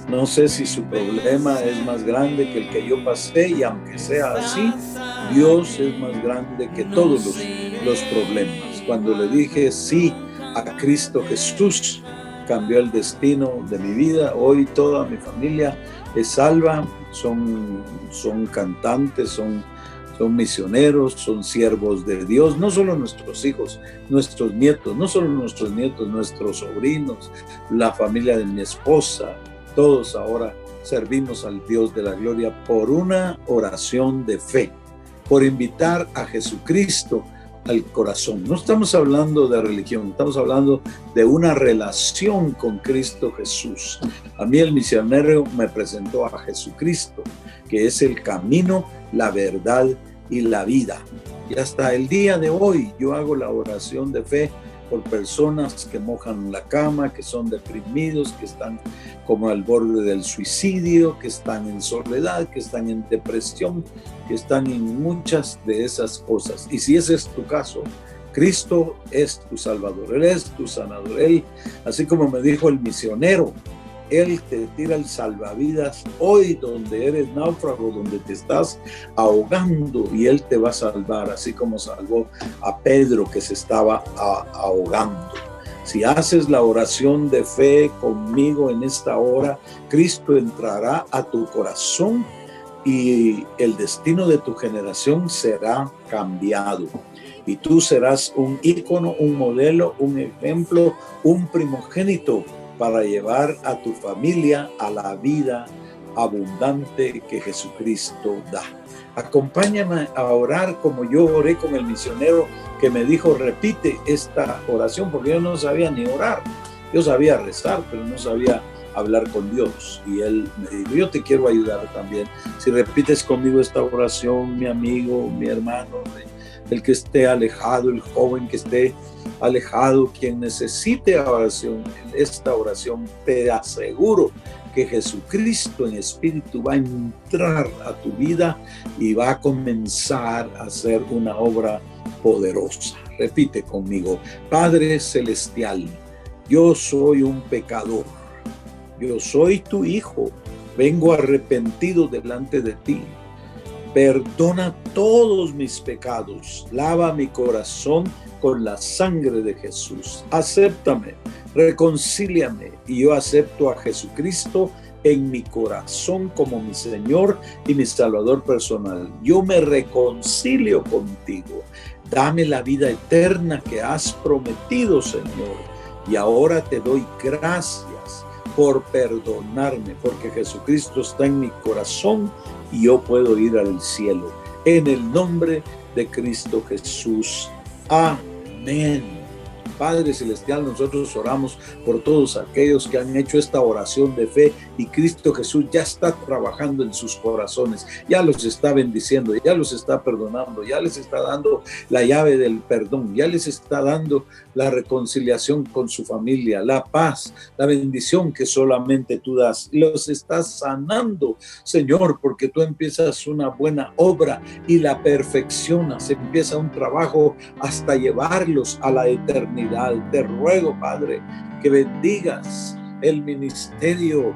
No sé si su problema es más grande que el que yo pasé, y aunque sea así, Dios es más grande que todos los problemas. Cuando le dije sí a Cristo Jesús, cambió el destino de mi vida. Hoy toda mi familia es salva, son cantantes, son misioneros, son siervos de Dios. No solo nuestros hijos, nuestros nietos, no solo nuestros nietos, nuestros sobrinos, la familia de mi esposa. Todos ahora servimos al Dios de la gloria por una oración de fe, por invitar a Jesucristo al corazón. No estamos hablando de religión, estamos hablando de una relación con Cristo Jesús. A mí el misionero me presentó a Jesucristo, que es el camino, la verdad y la vida. Y hasta el día de hoy yo hago la oración de fe por personas que mojan la cama, que son deprimidos, que están como al borde del suicidio, que están en soledad, que están en depresión, que están en muchas de esas cosas. Y si ese es tu caso, Cristo es tu Salvador, Él es tu sanador. Él, así como me dijo el misionero, Él te tira el salvavidas hoy donde eres náufrago, donde te estás ahogando, y Él te va a salvar, así como salvó a Pedro que se estaba ahogando. Si haces la oración de fe conmigo en esta hora, Cristo entrará a tu corazón y el destino de tu generación será cambiado. Y tú serás un ícono, un modelo, un ejemplo, un primogénito para llevar a tu familia a la vida abundante que Jesucristo da. Acompáñame a orar como yo oré con el misionero que me dijo, repite esta oración, porque yo no sabía ni orar. Yo sabía rezar, pero no sabía hablar con Dios. Y él me dijo, yo te quiero ayudar también. Si repites conmigo esta oración, mi amigo, mi hermano, el que esté alejado, el joven que esté alejado, quien necesite oración, esta oración, te aseguro que Jesucristo en espíritu va a entrar a tu vida y va a comenzar a hacer una obra poderosa. Repite conmigo: Padre Celestial, yo soy un pecador, yo soy tu hijo, vengo arrepentido delante de ti. Perdona todos mis pecados, lava mi corazón con la sangre de Jesús. Acéptame, reconcíliame, y yo acepto a Jesucristo en mi corazón como mi Señor y mi Salvador personal. Yo me reconcilio contigo. Dame la vida eterna que has prometido, Señor. Y ahora te doy gracias por perdonarme, porque Jesucristo está en mi corazón y yo puedo ir al cielo. En el nombre de Cristo Jesús. Amén. Padre Celestial, nosotros oramos por todos aquellos que han hecho esta oración de fe, y Cristo Jesús ya está trabajando en sus corazones, ya los está bendiciendo, ya los está perdonando, ya les está dando la llave del perdón, ya les está dando la reconciliación con su familia, la paz, la bendición que solamente tú das. Los estás sanando, Señor, porque tú empiezas una buena obra y la perfeccionas, empieza un trabajo hasta llevarlos a la eternidad. Te ruego, Padre, que bendigas el ministerio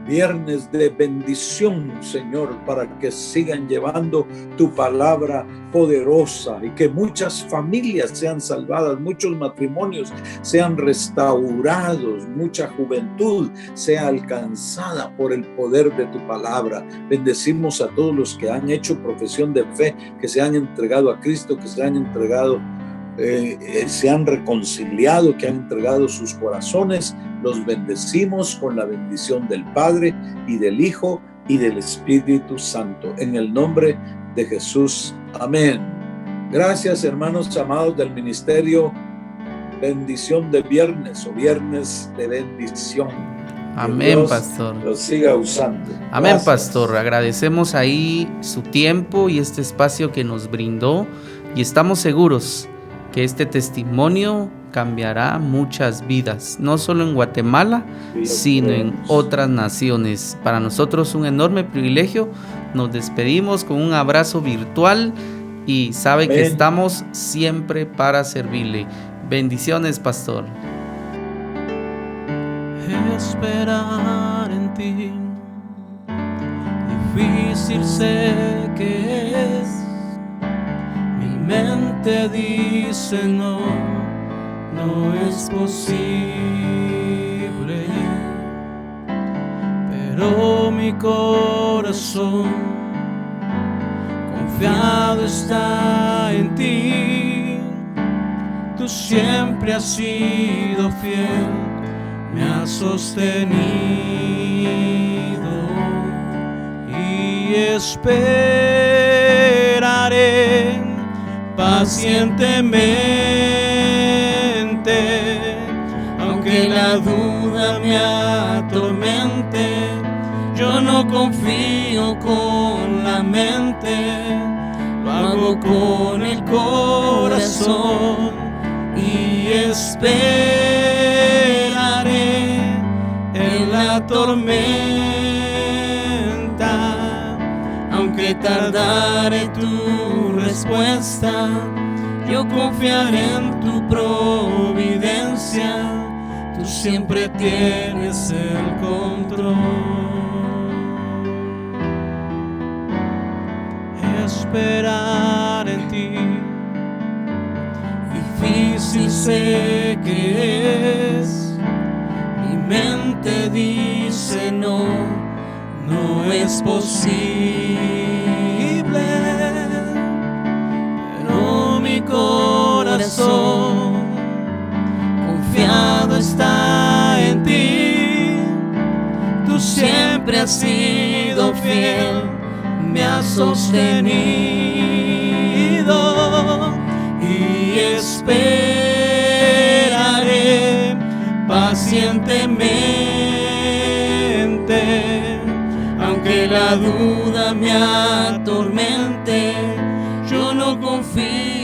Viernes de Bendición, Señor, para que sigan llevando tu palabra poderosa y que muchas familias sean salvadas, muchos matrimonios sean restaurados, mucha juventud sea alcanzada por el poder de tu palabra. Bendecimos a todos los que han hecho profesión de fe, que se han entregado a Cristo, que se han entregado, se han reconciliado, que han entregado sus corazones. Los bendecimos con la bendición del Padre y del Hijo y del Espíritu Santo. En el nombre de Jesús. Amén. Gracias, hermanos amados del ministerio Bendición de Viernes o Viernes de Bendición. Amén, Dios pastor. lo siga usando. Amén, Gracias. pastor. Agradecemos ahí su tiempo y este espacio que nos brindó, y estamos seguros que este testimonio cambiará muchas vidas, no solo en Guatemala, sino en otras naciones. Para nosotros un enorme privilegio. Nos despedimos con un abrazo virtual y sabe que estamos siempre para servirle. Bendiciones, pastor. Esperar en ti, difícil sé que es. Mi mente dice no es posible, pero mi corazón confiado está en ti. Tú siempre has sido fiel, me has sostenido y esperaré pacientemente, aunque la duda me atormente. Yo no confío con la mente, lo hago con el corazón y esperaré en la tormenta, aunque tardare tu respuesta, yo confiaré en tu providencia, tú siempre tienes el control. Esperar en ti, difícil sé que es, mi mente dice no, no es posible, pero mi corazón confiado está en ti, tú siempre has sido fiel, me has sostenido y esperaré pacientemente, aunque la duda me atormente, yo no confío